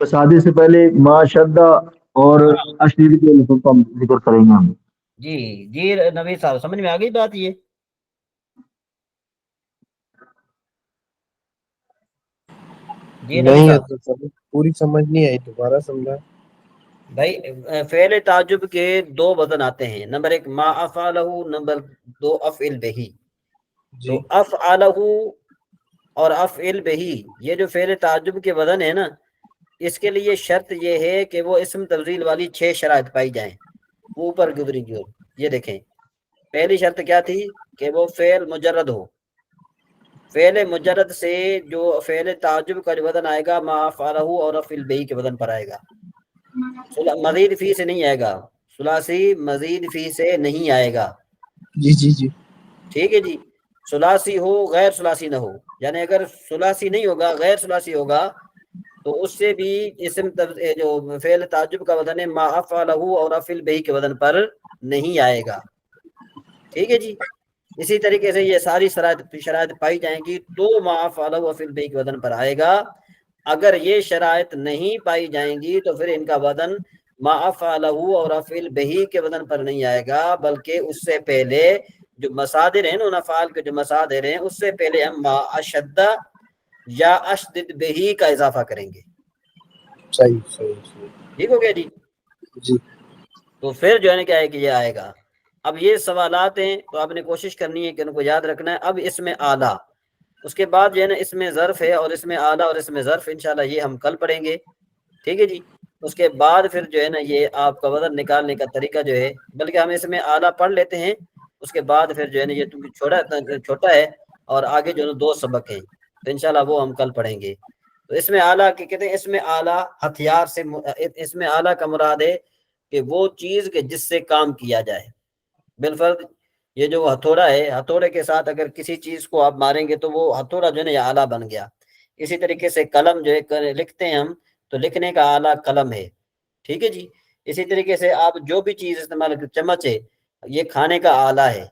مصادر سے پہلے ما شدہ اور اشدید کے لفظ کا ذکر کریں گے ہم
جی جی نبی صاحب سمجھ میں آ گئی بات یہ جی نبی
نہیں
صاحب
پوری سمجھ نہیں آئی دوبارہ سمجھا
بھائی فعل تعجب کے دو وزن آتے ہیں نمبر ایک ما افعلہ نمبر دو افعل بہ
جی
تو افعلہ اور افعل بہ یہ جو فعل تعجب کے وزن ہے نا اس کے لیے شرط یہ ہے کہ وہ اسم تفضیل والی 6 شرائط پائی جائیں وہ اوپر گزری کی یہ دیکھیں پہلی شرط کیا تھی کہ وہ فعل مجرد ہو فعل مجرد سے جو فعل تعجب کا جو وزن آئے گا ما افعلہ اور افعل بہ کے وزن پر آئے گا مزید فی سے نہیں آئے گا ثلاثی مزید فی سے نہیں آئے گا
جی جی جی
ٹھیک ہے جی ثلاثی ہو غیر ثلاثی نہ ہو یعنی اگر ثلاثی نہیں ہوگا غیر ثلاثی ہوگا تو اس سے بھی اسم جو فعل تعجب کا وزن ہے ما افعلہ اور افعل بہ کے وزن پر نہیں آئے گا ٹھیک ہے جی اسی طریقے سے یہ ساری شرائط پائی جائیں گی تو ما افعلہ افعل بہ کے وزن پر آئے گا اگر یہ شرائط نہیں پائی جائیں گی تو پھر ان کا وزن ما افعلہ اور افعل بہ کے وزن پر نہیں آئے گا بلکہ اس سے پہلے جو مصادر ہیں ان افعال کے جو مصادر ہیں اس سے پہلے ہم ما اشد یا اشدد بہ کا اضافہ کریں گے
صحیح صحیح صحیح
ٹھیک ہو گیا جی
جی
تو پھر جو ہے نا کیا ہے کہ یہ آئے گا اب یہ سوالات ہیں تو آپ نے کوشش کرنی ہے کہ ان کو یاد رکھنا ہے اب اس میں اعلیٰ اس کے بعد جو ہے نا اس میں ظرف ہے اور اس میں اعلیٰ اور اس میں ظرف انشاءاللہ یہ ہم کل پڑھیں گے ٹھیک ہے جی اس کے بعد پھر جو ہے نا یہ آپ کا وزن نکالنے کا طریقہ جو ہے بلکہ ہم اس میں اعلیٰ پڑھ لیتے ہیں اس کے بعد پھر جو ہے نا یہ چھوٹا ہے اور آگے جو ہے نا 2 سبق ہیں تو انشاءاللہ وہ ہم کل پڑھیں گے. تو اس میں اعلیٰ کے کہتے ہیں اس میں اعلیٰ ہتھیار سے اس میں اعلیٰ کا مراد ہے کہ وہ چیز کہ جس سے کام کیا جائے. بالفرض یہ جو ہتھوڑا ہے، ہتھوڑے کے ساتھ اگر کسی چیز کو آپ ماریں گے تو وہ ہتھوڑا جو ہے نا یہ آلہ بن گیا. اسی طریقے سے قلم جو ہے لکھتے ہیں ہم تو لکھنے کا آلہ قلم ہے. ٹھیک ہے جی. اسی طریقے سے آپ جو بھی چیز استعمال کرتے، چمچ ہے، یہ کھانے کا آلہ ہے.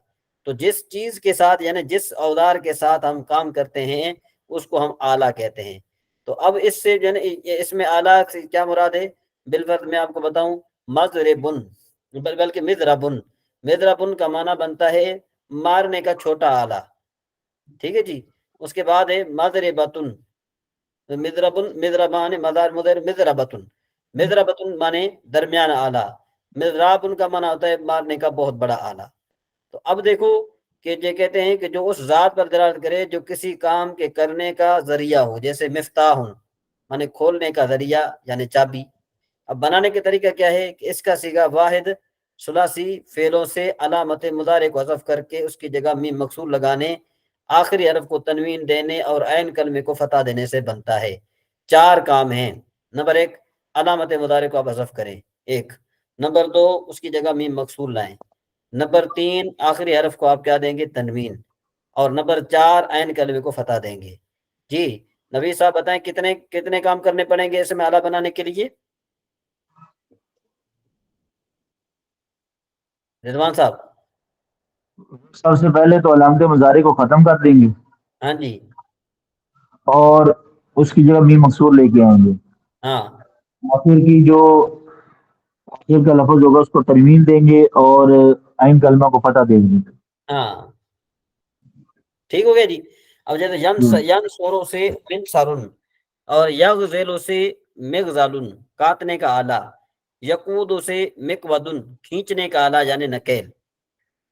تو جس چیز کے ساتھ یعنی جس اوزار کے ساتھ ہم کام کرتے ہیں اس کو ہم آلہ کہتے ہیں. تو اب اس سے جو ہے نا اس میں آلہ سے کیا مراد ہے؟ بالفرض میں آپ کو بتاؤں مضربن، بلکہ مضربن. مضربن کا معنی بنتا ہے مارنے کا چھوٹا آلہ. ٹھیک ہے جی. اس کے بعد ہے مضربتن، مضربن مضربان مدار مدر مضربتن. مضربتن مانے درمیان آلہ. مضرابن کا معنی ہوتا ہے مارنے کا بہت بڑا آلہ. تو اب دیکھو کہ یہ کہتے ہیں کہ جو اس ذات پر دلالت کرے جو کسی کام کے کرنے کا ذریعہ ہو، جیسے مفتاح مانے کھولنے کا ذریعہ یعنی چابی. اب بنانے کا طریقہ کیا ہے کہ اس کا صیغہ واحد ثلاثی فعلوں سے علامت مضارع کو حذف کر کے اس کی جگہ میم مکسور لگانے، آخری حرف کو تنوین دینے اور عین کلمے کو فتح دینے سے بنتا ہے. 4 کام ہیں. نمبر 1 علامت مضارع کو آپ حذف کریں، 1. نمبر 2 اس کی جگہ میم مکسور لائیں. نمبر 3 آخری حرف کو آپ کیا دیں گے؟ تنوین. اور نمبر 4 عین کلمے کو فتح دیں گے. جی نبی صاحب بتائیں کتنے کام کرنے پڑیں گے اس میں آلہ بنانے کے لیے؟ رضوان صاحب.
سب سے پہلے تو علامت مضارع کو ختم کر دیں گے.
ہاں جی.
اور اس کی جگہ میم مکسور لے کے آئیں گے.
ہاں.
آخر کی جو آخر کا لفظ ہوگا اس کو تنوین دیں گے اور عین کلمہ کو فتح دیں گے.
ہاں ٹھیک ہو گیا جی. اب جیسے ینصرو سے منصرن اور یغزل سے مغزلن کاٹنے کا آلہ، یقود سے مقودن کھینچنے کا آلہ یعنی نکیل.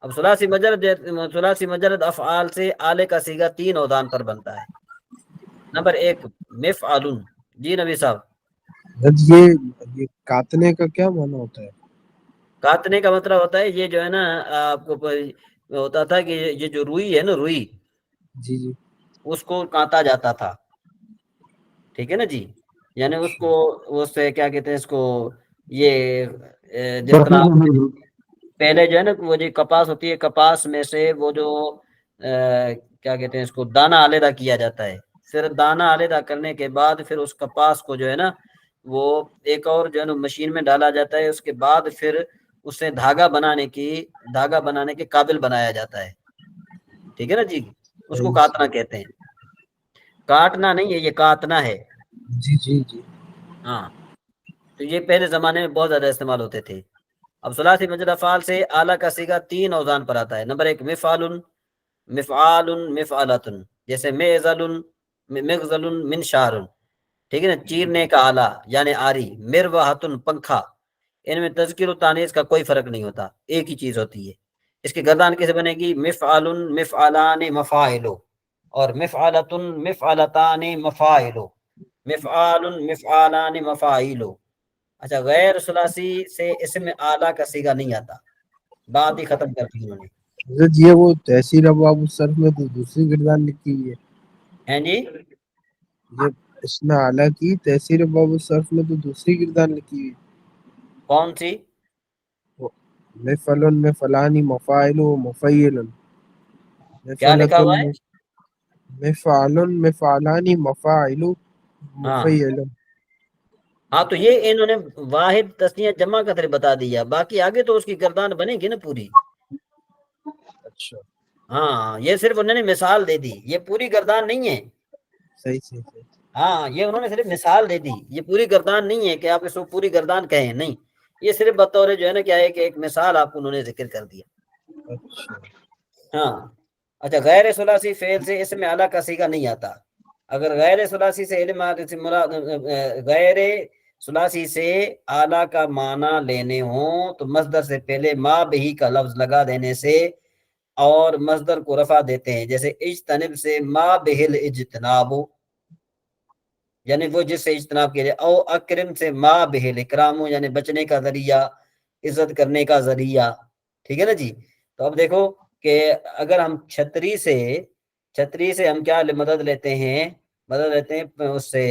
اب ثلاثی مجرد افعال سے آلے کا صیغہ 3 اوزان پر بنتا ہے. نمبر 1 مفعلن. جی نبی صاحب.
یہ کاٹنے کا کیا معنی ہوتا ہے؟
کاٹنے کا مطلب ہوتا ہے یہ جو ہے نا آپ کو ہوتا تھا کہ یہ جو روئی ہے نا، روئی
جی جی
اس کو کاٹا جاتا تھا. ٹھیک ہے نا جی. یعنی اس کو اس سے کیا کہتے ہیں اس کو، یہ جس طرح پہلے جو ہے نا وہ جو کپاس ہوتی ہے، کپاس میں سے وہ جو کیا کہتے ہیں اس کو دانہ علیحدہ کیا جاتا ہے. پھر دانہ علیحدہ کرنے کے بعد پھر اس کپاس کو جو ہے نا وہ ایک اور جو ہے نا مشین میں ڈالا جاتا ہے. اس کے بعد پھر اسے دھاگا بنانے کے قابل بنایا جاتا ہے. ٹھیک ہے نا جی. اس کو کاٹنا کہتے ہیں. کاٹنا نہیں ہے، یہ کاٹنا ہے.
جی جی جی.
ہاں تو یہ پہلے زمانے میں بہت زیادہ استعمال ہوتے تھے. اب ثلاثی مجرد افعال سے آلہ کا صیغہ 3 اوزان پر آتا ہے. نمبر 1 مفعل، مفعال، مفعلۃ. جیسے مغزل، مغزل، منشار. ٹھیک ہے نا. چیرنے کا آلہ یعنی آری. مروحۃ پنکھا. ان میں تذکیر و تانیث کا کوئی فرق نہیں ہوتا، ایک ہی چیز ہوتی ہے. اس کی گردان کیسے بنے گی؟ مفعل، مفعلان، مفاعل. اور مفعلۃ، مفعلتان، مفاعل. مفعال، مفعالان، مفاعل. اچھا غیر ثلاثی سے اس میں آلہ کا صیغہ نہیں آتا، بات ہی ختم کر دی انہوں نے.
حضرت یہ وہ تحصیل ابواب الصرف میں تو دوسری گردان لکھی ہوئی ہے.
ہیں جی.
یہ اس میں اعلیٰ کی تحصیل ابواب الصرف میں تو دوسری گردان لکھی ہوئی ہے.
کون سی؟
مفعلن، مفعلان، مفاعل، مفعل.
کیا لکھا ہوا ہے؟
مفعلن، مفعلان، مفاعل، مفعل.
ہاں تو یہ انہوں نے واحد تسنیہ جمع کا طریقہ بتا دیا، باقی آگے تو اس کی گردان بنے گی نا پوری.
اچھا
ہاں یہ صرف انہوں نے مثال دے دی، یہ پوری گردان نہیں ہے.
صحیح صحیح صحیح.
ہاں یہ انہوں نے صرف مثال دے دی، یہ پوری گردان نہیں ہے کہ آپ اس کو پوری گردان کہیں. نہیں، یہ صرف بطور جو ہے نا کیا ہے کہ ایک مثال آپ کو انہوں نے ذکر کر دیا.
اچھا
ہاں. اچھا غیر ثلاثی فعل سے اس میں اعلیٰ کا صیغہ نہیں آتا. اگر غیر ثلاثی سے غیر ثلاثی سے اعلیٰ کا معنی لینے ہوں تو مصدر سے پہلے ما بہی کا لفظ لگا دینے سے اور مصدر کو رفع دیتے ہیں. جیسے اجتنب سے ما بہل اجتناب، یعنی وہ جس سے اجتناب کیا جائے. او اکرم سے ما بہل اکرام، یعنی بچنے کا ذریعہ، عزت کرنے کا ذریعہ. ٹھیک ہے نا جی. تو اب دیکھو کہ اگر ہم چھتری چھتری سے ہم کیا مدد لیتے ہیں؟ مدد لیتے ہیں اس سے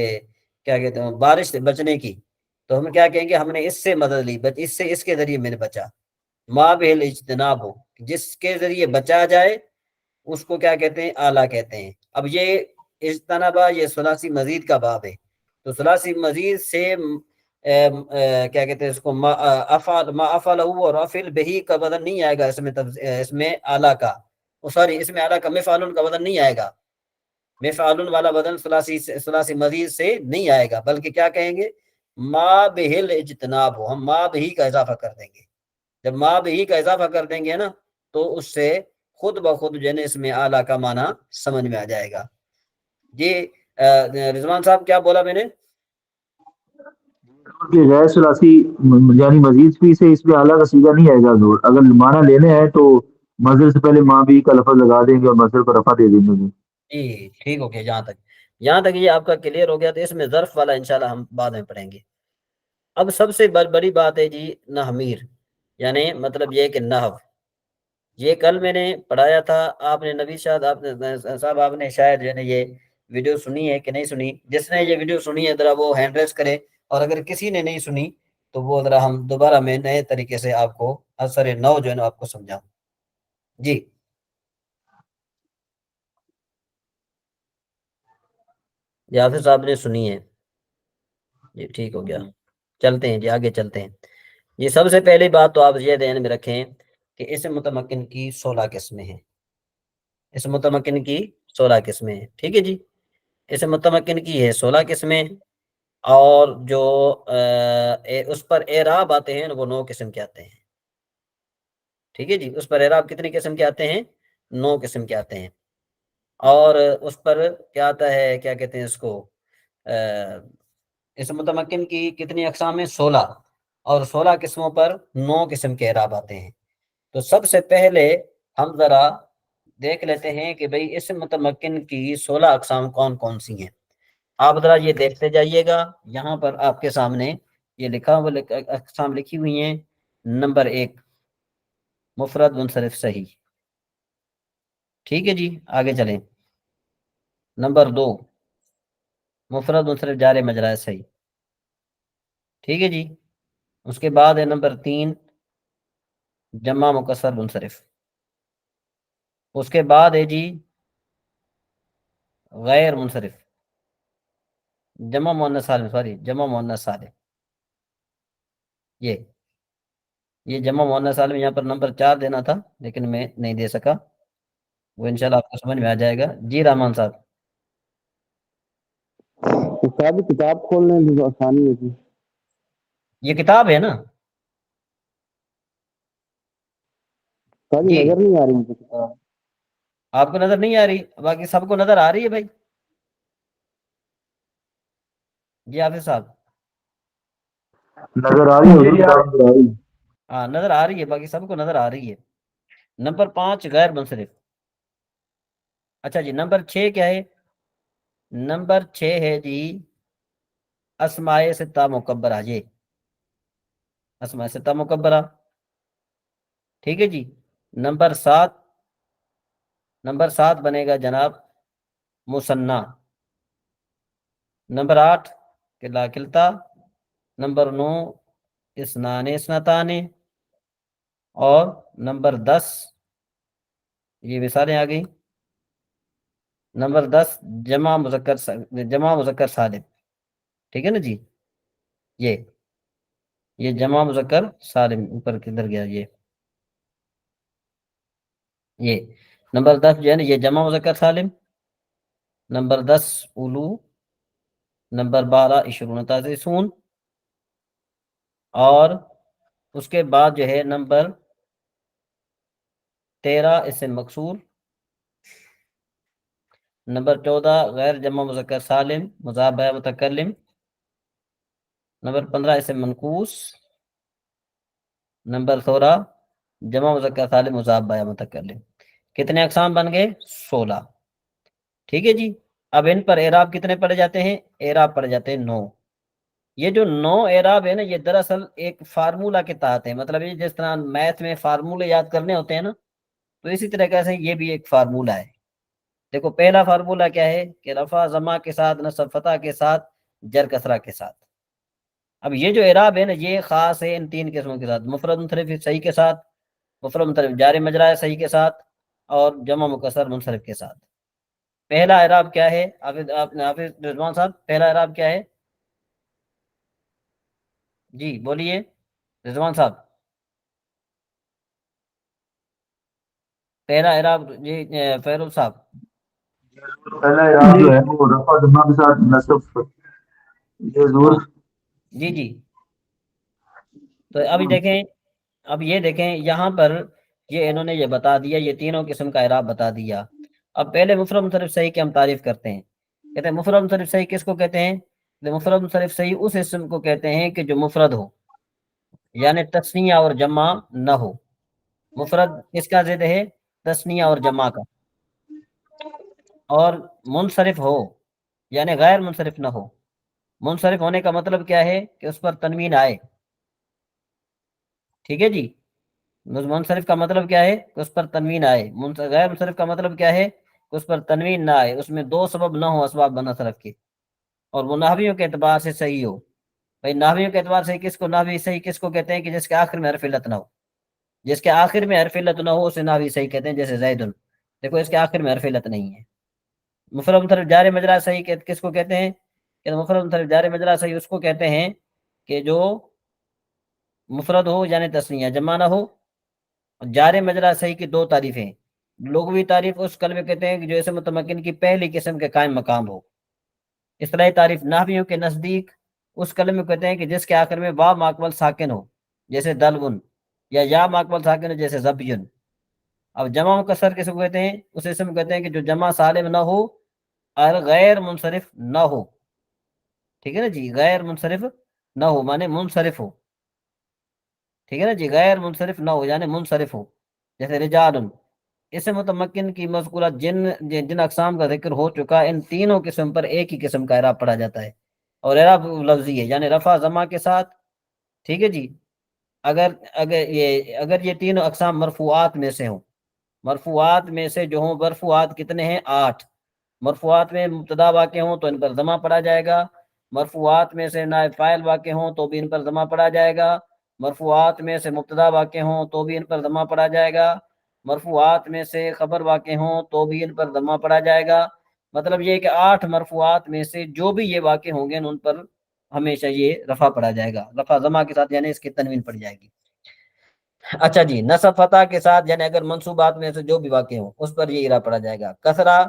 کیا کہتے ہیں بارش سے بچنے کی، تو ہم کیا کہیں گے ہم نے اس سے مدد لی، اس سے اس کے ذریعے میں نے بچا۔ ما بہل اجتناب ہو، جس کے ذریعے بچا جائے اس کو کیا کہتے ہیں؟ آلہ کہتے ہیں۔ اب یہ اجتنابہ یہ ثلاثی مزید کا باب ہے، تو ثلاثی مزید سے کیا کہتے ہیں اس کو ما افعل اور افعل بہی کا وزن نہیں آئے گا اس میں آلہ کا، سوری اس میں آلہ کا مفعول کا وزن نہیں آئے گا، مفعول والا وزن ثلاثی مزید سے نہیں آئے گا، بلکہ کیا کہیں گے؟ ما بہل اجتناب ہو، ہم ما بہی کا اضافہ کر دیں گے۔ جب ما بہی کا اضافہ کر دیں گے نا تو اس سے خود بخود جو ہے اس میں اعلیٰ کا معنی سمجھ میں آ جائے گا۔ جی رضوان صاحب کیا بولا میں نے؟
کہ غیر ثلاثی یعنی مزید فی سے اس میں اعلیٰ کا سیدھا نہیں آئے گا حضور، اگر معنی لینے ہیں تو مصدر سے پہلے ماں بھی کا لفظ لگا دیں گے اور مصدر پر رفع دے دیں گے۔
جی ٹھیک ہو گیا، یہاں تک یہ آپ کا کلیئر ہو گیا، تو اس میں ظرف والا انشاءاللہ ہم بعد میں پڑھیں گے۔ اب سب سے بڑی بات ہے جی نحمیر، یعنی مطلب یہ کہ نحو، یہ کل میں نے پڑھایا تھا، آپ نے نبی صاحب آپ نے شاید جو ہے یہ ویڈیو سنی ہے کہ نہیں سنی؟ جس نے یہ ویڈیو سنی ہے ذرا وہ ہینڈ ریز کرے، اور اگر کسی نے نہیں سنی تو وہ ذرا ہم دوبارہ میں نئے طریقے سے آپ کو اثر نو جو ہے نا آپ کو سمجھاؤں۔ جی حافظ صاحب نے سنی ہے؟ جی ٹھیک ہو گیا، چلتے ہیں جی آگے چلتے ہیں۔ یہ سب سے پہلی بات تو آپ یہ ذہن میں رکھیں کہ اسم متمکن کی 16 قسمیں ہیں، اسم متمکن کی 16 قسمیں ہیں، ٹھیک ہے جی۔ اسم متمکن کی ہے 16 قسمیں، اور جو اس پر اعراب آتے ہیں وہ 9 قسم کے آتے ہیں، ٹھیک ہے جی۔ اس پر اعراب کتنے قسم کے آتے ہیں؟ 9 قسم کے آتے ہیں۔ اور اس پر کیا آتا ہے، کیا کہتے ہیں اس کو، اسم متمکن کی کتنی اقسام ہیں؟ 16، اور 16 قسموں پر 9 قسم کے اعراب آتے ہیں۔ تو سب سے پہلے ہم ذرا دیکھ لیتے ہیں کہ بھئی اسم متمکن کی 16 اقسام کون کون سی ہیں۔ آپ ذرا یہ دیکھتے جائیے گا، یہاں پر آپ کے سامنے یہ لکھا ہوا اقسام لکھی ہوئی ہیں۔ نمبر 1 مفرد منصرف صحیح، ٹھیک ہے جی، آگے چلیں۔ نمبر 2 مفرد منصرف جار مجرا صحیح، ٹھیک ہے جی۔ اس کے بعد ہے نمبر 3 جمع مکسر منصرف، اس کے بعد ہے جی غیر منصرف جمع مؤنث سالم، جمع مؤنث سالم، یہ جمع مؤنث سالم یہاں پر نمبر 4 دینا تھا لیکن میں نہیں دے سکا، وہ انشاءاللہ آپ کو سمجھ میں آ جائے گا۔ جی رحمان صاحب
کتاب کھولنے میں آسانی ہوتی،
یہ کتاب ہے نا جی،
نظر نہیں آ رہی مجھے کتاب۔
آپ کو نظر نہیں آ رہی؟ باقی سب کو نظر آ رہی ہے بھائی؟ جی حافظ صاحب
نظر آ رہی ہے حضور، کتاب نظر آ رہی ہے۔
ہاں نظر آ رہی ہے، باقی سب کو نظر آ رہی ہے۔ نمبر 5 غیر منصرف، اچھا جی۔ نمبر 6 کیا ہے؟ نمبر 6 ہے جی اسماء ستہ مکبرہ، یہ اسماء ستہ مکبرہ، ٹھیک ہے جی۔ نمبر 7 بنے گا جناب مثنیٰ۔ نمبر 8 کلا کلتا۔ نمبر 9 اثنان اثنتان، اور نمبر 10 یہ مثالیں آ گئی۔ نمبر 10 جمع مذکر سالم، ٹھیک ہے نا جی۔ یہ جمع مذکر سالم اوپر کدھر گیا، یہ نمبر 10 جو ہے نا یہ جمع مذکر سالم، نمبر 10 اولو، نمبر 12 عشرون تاسعون، اور اس کے بعد جو ہے نمبر 13 اسم مکسور، نمبر 14 غیر جمع مذکر سالم مضاف بہ متکلم، نمبر 15 اسم منقوص، نمبر 16 جمع مذکر سالم مضاف بہ متکلم۔ کتنے اقسام بن گئے؟ 16، ٹھیک ہے جی۔ اب ان پر اعراب کتنے پڑے جاتے ہیں؟ اعراب پڑے جاتے ہیں 9۔ یہ جو 9 اعراب ہے نا یہ دراصل ایک فارمولہ کے تحت ہے، مطلب یہ جس طرح میتھ میں فارمولے یاد کرنے ہوتے ہیں نا، تو اسی طرح سے یہ بھی ایک فارمولہ ہے، دیکھو پہلا فارمولا کیا ہے کہ رفع ضمہ کے ساتھ، نصب فتح کے ساتھ، جر کسرہ کے ساتھ. اب یہ جو اعراب ہے نا یہ خاص ہے ان تین قسموں کے ساتھ، مفرد منصرف صحیح کے ساتھ، مفرد منصرف جار مجرا صحیح کے ساتھ، اور جمع مکسر منصرف کے ساتھ. پہلا اعراب کیا ہے حافظ رضوان صاحب، پہلا اعراب کیا ہے؟ جی بولیے رضوان صاحب. پہلا اعراب جی فیروز صاحب.
پہلا اعراب جو ہے وہ رفع ضمہ کے ساتھ نصب یہ ضرور.
ہاں جی جی. تو ابھی دیکھیں، اب یہ دیکھیں یہاں پر یہ انہوں نے یہ بتا دیا، یہ تینوں قسم کا اعراب بتا دیا. اب پہلے مفرد منصرف صحیح کی ہم تعریف کرتے ہیں. کہتے ہیں مفرد منصرف صحیح کس کو کہتے ہیں؟ مفرد منصرف صحیح اس اسم کو کہتے ہیں کہ جو مفرد ہو، یعنی تثنیہ اور جمع نہ ہو. مفرد کس کا ضد ہے؟ تثنیہ اور جمع کا. اور منصرف ہو یعنی غیر منصرف نہ ہو. منصرف ہونے کا مطلب کیا ہے کہ اس پر تنوین آئے. ٹھیک ہے جی. منصرف کا مطلب کیا ہے کہ اس پر تنوین آئے. غیر منصرف کا مطلب کیا ہے کہ اس پر تنوین نہ آئے، اس میں دو سبب نہ ہو اسباب بنصرف کے، اور وہ نحویوں کے اعتبار سے صحیح ہو. بھائی نحویوں کے اعتبار سے کس کو نحوی صحیح کس کو کہتے ہیں؟ کہ جس کے آخر میں حرف علت نہ ہو. جس کے آخر میں حرف علت نہ ہو اسے نحوی صحیح کہتے ہیں. جیسے زیدن، دیکھو اس کے آخر میں حرف علت نہیں ہے. مفرد منصرف جار مجرا صحیح کس کو کہتے ہیں؟ کہ مفرد منصرف جار مجرا صحیح اس کو کہتے ہیں کہ جو مفرد ہو یعنی تثنیہ جمع نہ ہو. جار مجرا صحیح کی دو تعریفیں. لغوی تعریف اس کلمے کہتے ہیں کہ جو اسم متمکن کی پہلی قسم کے قائم مقام ہو. اصطلاحی تعریف نحویوں کے نزدیک اس کلمے کو کہتے ہیں کہ جس کے آخر میں واو ماقبل ساکن ہو جیسے دلون، یا ماقبل ساکن ہو جیسے زبین. اب جمع مکسر کس کو کہتے ہیں؟ اس اسم کو کہتے ہیں کہ جو جمع سالم نہ ہو اور غیر منصرف نہ ہو. ٹھیک ہے نا جی، غیر منصرف نہ ہو مانے منصرف ہو. ٹھیک ہے نا جی، غیر منصرف نہ ہو یعنی منصرف ہو. جیسے رجال. اس متمکن کی مذکورہ جن اقسام کا ذکر ہو چکا، ان تینوں قسم پر ایک ہی قسم کا اعراب پڑھا جاتا ہے، اور اعراب لفظی ہے یعنی رفع ضمہ کے ساتھ. ٹھیک ہے جی. اگر یہ تینوں اقسام مرفوعات میں سے ہوں، مرفوعات میں سے جو ہوں، مرفوعات کتنے ہیں؟ 8. مرفوعات میں مبتدا واقع ہوں تو ان پر ضمہ پڑا جائے گا. مرفوعات میں سے نائب فاعل واقع ہوں تو بھی ان پر ضمہ پڑا جائے گا. مرفوعات میں سے مبتدا واقع ہوں تو بھی ان پر ضمہ پڑا جائے گا. مرفوعات میں سے خبر واقع ہوں تو بھی ان پر ضمہ پڑا جائے گا. مطلب یہ کہ 8 مرفوعات میں سے جو بھی یہ واقع ہوں گے ان پر ہمیشہ یہ رفع پڑا جائے گا، رفع ضمہ کے ساتھ یعنی اس کی تنوین پڑ جائے گی. اچھا جی. نصب فتح کے ساتھ یعنی اگر منصوبات میں سے جو بھی واقع ہوں اس پر یہ اعراب پڑا جائے گا. کسرہ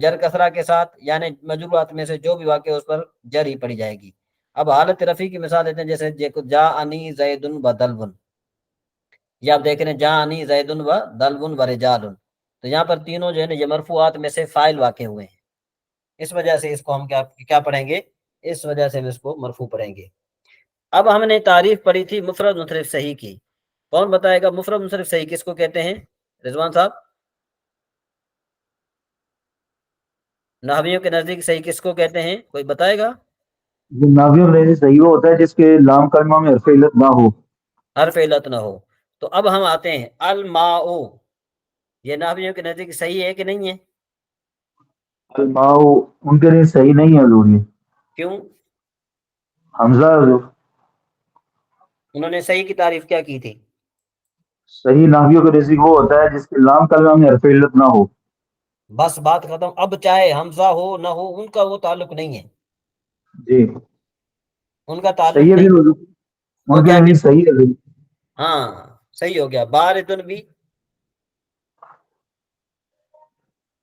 جر کسرہ کے ساتھ یعنی مجرورات میں سے جو بھی واقع اس پر جر ہی پڑی جائے گی. اب حالت رفع کی مثال دیتے ہیں، جیسے جاءنی زید و دلو. یہ آپ دیکھ رہے ہیں جاءنی زید و دلو و رجال. تو یہاں پر تینوں جو ہے نا یہ مرفوعات میں سے فاعل واقع ہوئے ہیں، اس وجہ سے اس کو ہم کیا پڑھیں گے؟ اس وجہ سے ہم اس کو مرفوع پڑھیں گے. اب ہم نے تعریف پڑھی تھی مفرد منصرف صحیح کی. کون بتائے گا مفرد منصرف صحیح کس کو کہتے ہیں؟ رضوان صاحب. نحویوں کے نزدیک صحیح کس کو کہتے ہیں؟ کوئی بتائے گا؟
نحویوں میں صحیح وہ ہوتا ہے جس کے لام کلمہ میں حرف علت نہ ہو.
حرف علت نہ ہو. تو اب ہم آتے ہیں الماء. یہ نحویوں کے نزدیک صحیح ہے کہ نہیں ہے؟
الماء ان کے لیے صحیح نہیں ہے حضور. یہ
کیوں؟
حمزہ حضور.
انہوں نے صحیح کی تعریف کیا کی تھی؟
صحیح نحویوں کے نزدیک وہ ہوتا ہے جس کے لام کلمہ میں حرف علت نہ ہو.
بس بات ختم. اب چاہے حمزہ ہو نہ ہو ان کا وہ تعلق نہیں ہے.
جی
ان کا تعلق
صحیح ہے
نہیں.
بھی حضور.
وہ
ان کے
کیا
لیے
کہ
صحیح ہے حضور.
ہاں صحیح ہو گیا. باردن بھی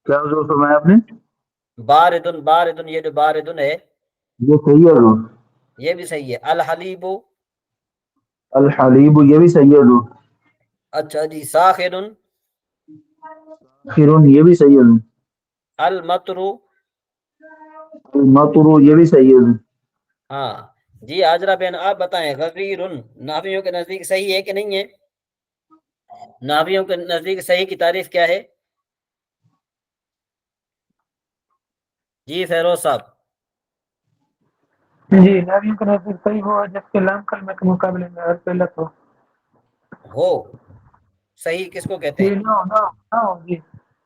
کیا حضور فرمایا آپ نے؟
باردن یہ جو باردن ہے
یہ صحیح ہے حضور.
یہ بھی صحیح ہے. الحلیب.
الحلیب یہ بھی صحیح ہے حضور.
اچھا جی. ساخن.
خیرون یہ بھی صحیح ہے حضور.
المطر.
المطر یہ بھی صحیح ہے حضور.
ہاں جی. حاجرہ بہن آپ بتائیں غفیر نحویوں کے نزدیک صحیح ہے کہ نہیں ہے؟ نحویوں کے نزدیک صحیح کی تعریف کیا ہے؟ جی فیروز صاحب.
جی نحویوں کے نزدیک صحیح ہو جس کے لام کلمے کے مقابلے میں حرف علت ہو.
صحیح کس کو کہتے
جی
ہیں؟
نہ ہو جی.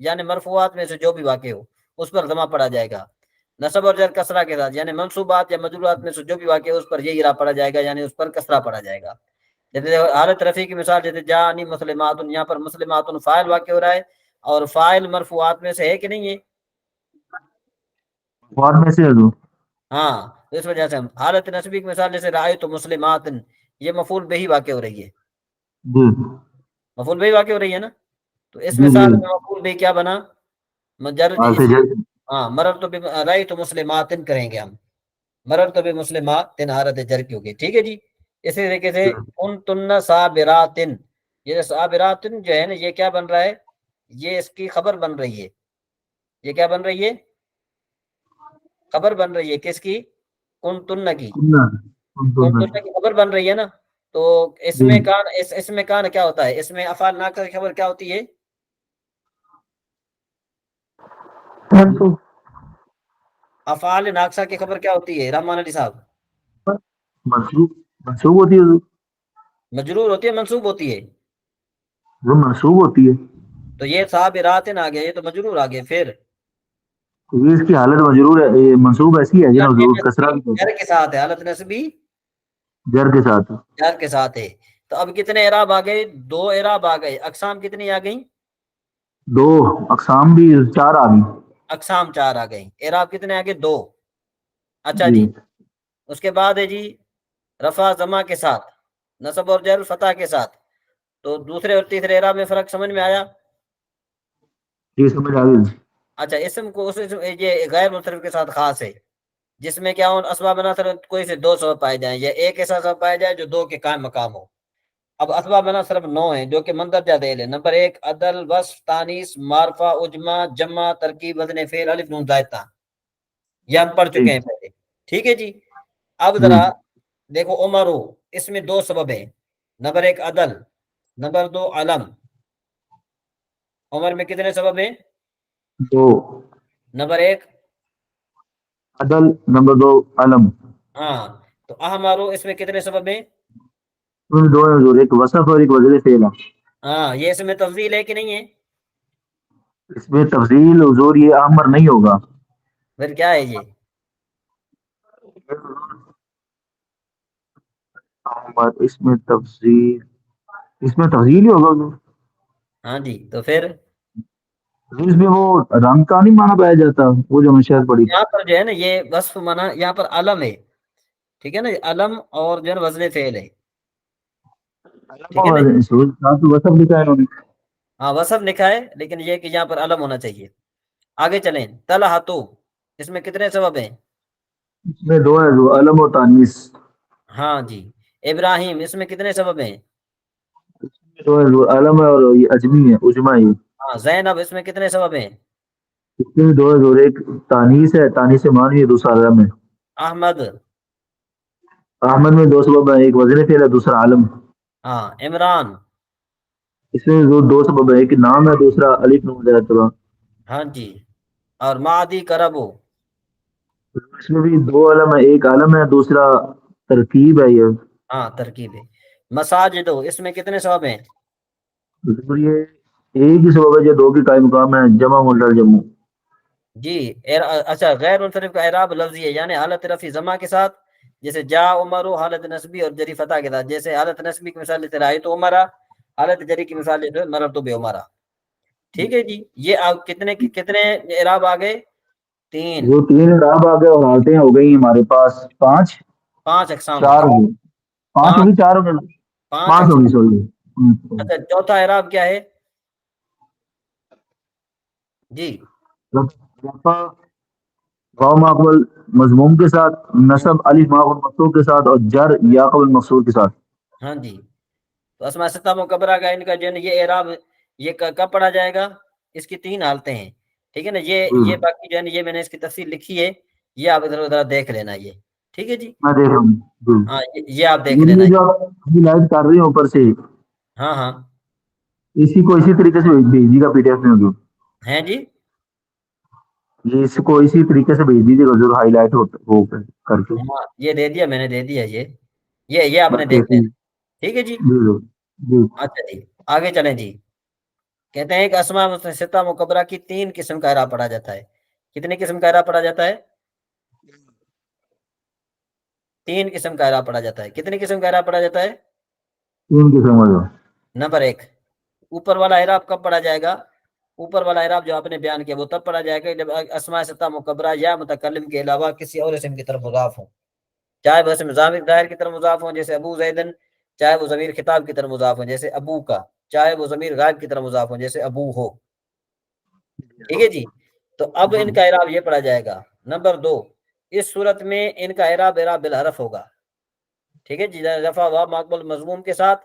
یعنی مرفوعات میں سے جو بھی واقع ہو اس پر ضمہ پڑا جائے گا. نصب اور جر کسرہ کے ساتھ یعنی منصوبات یا مجرورات میں سے جو بھی واقع ہو اس پر یہ اعراب پڑا جائے گا یعنی اس پر کسرہ پڑا جائے گا. جیسے حالت رفیع کی مثال جیسے جانی مسلمات، یہاں پر مسلمات فاعل واقع ہو رہا ہے اور فاعل مرفوعات میں سے ہے کہ نہیں ہے؟
اور میں سے حضور
ہاں، تو اس وجہ سے ہم حالت نسبی کی مثال جیسے رأیت مسلمات، یہ مفعول بہ واقع ہو رہی ہے،
جی
مفعول بہ واقع ہو رہی ہے نا. تو اس
جی
مثال
جی
میں مفعول بہ کیا بنا؟ مجرد
حالت جر
ہاں، مررت رأیت مسلمات کریں گے ہم، مررت بمسلمات حالت جر کی ہوگی. ٹھیک ہے جی. اسی طریقے سے کنتن صابرات، یہ صابرات جو ہے نا یہ کیا بن رہا ہے؟ یہ اس کی خبر بن رہی ہے. یہ کیا بن رہی ہے؟ خبر بن رہی ہے کس کی؟ کنتن کی. کنتن کی خبر بن رہی ہے نا. تو اس میں کان اس میں کان کیا ہوتا ہے؟ اس میں افعال ناقص کی خبر کیا ہوتی ہے؟
منصوب
افعال ناقصہ کی خبر کیا ہوتی ہے رحمان علی صاحب؟
منصوب منصوب ہوتی ہے حضور،
مجرور ہوتی ہے منصوب ہوتی ہے؟
وہ منصوب ہوتی ہے.
تو یہ صابرات آ گیا، یہ تو مجرور آ گیا. پھر
تو یہ اس کی حالت مجرور ہے، یہ منصوب ایسی ہے جنا حضور کسرہ
جر کے ساتھ ہے، حالت نسبی
جر کے ساتھ.
جر کے ساتھ ہے. تو اب کتنے اعراب آ گئے؟ 2 اعراب آ گئے. اقسام کتنی آ گئیں؟
2 اقسام بھی 4 آ گئی.
اقسام 4 آ گئیں. اعراب کتنے آ گئے؟ 2. اچھا
جی
جی. اس کے بعد ہے جی رفع ضمہ کے ساتھ، نصب اور جر فتح کے ساتھ. تو دوسرے اور تیسرے اعراب میں فرق سمجھ میں آیا؟
جی سمجھ آ گئی.
اچھا، اسم کو یہ غیر منصرف کے ساتھ خاص ہے جس میں کیا اسباب بنا صرف کوئی سے 2 سبب پائے جائیں یا ایک ایسا سبب پایا جائے جو 2 کے قائم مقام ہو. اب اسباب بنا صرف 9 ہیں جو کہ مندرجہ ذیل ہے. نمبر 1 عدل، وصف، تانیث، معرفہ، عجمہ، جمع، ترکیب، وزن فعل، الف نون زائدہ. یہ ہم پڑھ چکے ہیں پہلے. ٹھیک ہے جی. اب ذرا دیکھو عمرو، اس میں 2 سبب ہیں. نمبر 1 عدل، نمبر 2 علم. عمر میں کتنے سبب ہیں؟
2
نمبر 1
عدل، نمبر 2 علم.
ہاں. تو احمرو اس میں کتنے سبب ہیں؟
2 ہے حضور، ایک وصف اور ایک وزن فعل.
ہاں، یہ اس میں تفضیل ہے کہ نہیں ہے؟
اس میں تفضیل حضور یہ امر نہیں ہوگا.
پھر کیا ہے یہ؟
اس میں تفضیل ہی ہوگا حضور.
ہاں جی. تو پھر
اس میں وہ رنگ کا نہیں مانا پایا جاتا، وہ جو ہم شاید پڑی.
یہاں پر جو ہے نا یہ وصف مانا یہاں پر علم ہے. ٹھیک ہے نا، علم اور جو ہے نا وزن فعل ہے. ٹھیک ہے نا.
وصف لکھا ہے انہوں نے.
ہاں وصف لکھا ہے لیکن یہ کہ یہاں پر علم ہونا چاہیے. آگے چلیں. طلحہ، اس میں کتنے سبب ہیں؟
اس میں 2 ہے جو علم و تانیث.
ہاں جی. ابراہیم، اس میں کتنے سبب ہیں؟
2 ہے جو علم ہے اور یہ اجمی ہے، اجمہ ہے.
ہاں. زینب، اس میں کتنے سبب ہیں؟
اس میں 2 ہے جو ایک تانیث ہے، تانیث معنوی ہے، دوسرا علم ہے.
احمد.
احمد میں 2 سبب ہیں، ایک وزن فعل ہے، دوسرا علم.
ہاں. عمران.
اس میں 2 سبب ہیں، ایک نام ہے، دوسرا الف نون زائدہ.
ہاں جی. اور معدی کربو.
اس میں بھی 2 علم ہے، ایک علم ہے، دوسرا ترکیب ہے. یہ
ہاں ترکیب ہے. مساجد، اس میں کتنے سبب ہیں؟
یہ ایک ہی سبب ہے جو 2 کے قائم مقام ہے، جمع ملڈر جمع.
جی. اچھا، غیر منصرف کا اعراب لفظی ہے یعنی حالت رفع ضمہ کے ساتھ، جیسے جا عمرو حالت نسبی اور جری فتح کے ساتھ. جیسے حالت نسبی کی مثال لیتے رأیت عمرہ، حالت جری کی مثال لیتے مررت بعمرہ. ٹھیک ہے جی. یہ آپ کتنے اعراب آ گئے؟ 3.
وہ 3 اعراب آ گئے اور حالتیں ہو گئی ہمارے پاس 5.
5 اقسام ہو
4
گئے.
ہو گئی، 5
5
ہوگی، 4 ہو گئی،
5
5 ہوگی
اقسام.
سوری.
اچھا، چوتھا اعراب کیا ہے جی؟
واو ما قبل مضموم کے ساتھ، نصب الف ما قبل مفتوح کے ساتھ اور جر یا قبل مقصور کے ساتھ.
ہاں جی. تو اسماء ستہ مکبرہ کا ان کا جو ہے نا یہ اعراب یہ کب پڑھا جائے گا؟ اس کی 3 حالتیں ہیں. ٹھیک ہے نا. یہ باقی جو ہے نا یہ میں نے اس کی تفصیل لکھی ہے، یہ آپ ادھر ادھر دیکھ لینا. یہ ٹھیک ہے جی.
میں دیکھ رہا ہوں.
ہاں یہ آپ دیکھ لینا.
یہ جو آپ لائٹ کر رہی ہوں اوپر سے،
ہاں ہاں.
اسی کو اسی طریقے سے بھیج دیجیے گا پی ڈی ایف میں ہوگی.
ہیں جی.
یہ اس کو اسی طریقے سے بھیج دیجیے گا جو ہائی لائٹ ہو کر کے.
ہاں یہ دے دیا میں نے، دے دیا. یہ آپ نے
بس
دیکھ
ایسے
لینا.
ہی.
ٹھیک ہے جی.
جی
اچھا جی. آگے چلیں جی. کہتے ہیں کہ اسماء مستثنیہ مکبرہ کی 3 قسم کا اعراب پڑھا جاتا ہے. کتنے قسم کا اعراب پڑھا جاتا ہے؟ 3 قسم کا اعراب پڑھا جاتا ہے. کتنے قسم کا اعراب پڑھا جاتا ہے؟
3 قسم کا.
نمبر 1، اوپر والا اعراب کب پڑھا جائے گا؟ اوپر والا اعراب جو آپ نے بیان کیا وہ تب پڑھا جائے گا جب اسماء ستہ مکبرہ یا متکلم کے علاوہ کسی اور اسم کی طرف مضاف ہوں، چاہے وہ اسم ظاہر کی طرف مضاف ہوں جیسے ابو زیدن، چاہے وہ ضمیر خطاب کی طرف مضاف ہوں جیسے ابو کا، چاہے وہ ضمیر غائب کی طرف مضاف ہوں جیسے ابو ہو. ٹھیک ہے جی. تو اب ان کا اعراب یہ پڑھا جائے گا. نمبر 2، اس صورت میں ان کا اعراب بالحرف ہوگا. ٹھیک ہے جی. رفع واو ماقبل مضموم کے ساتھ،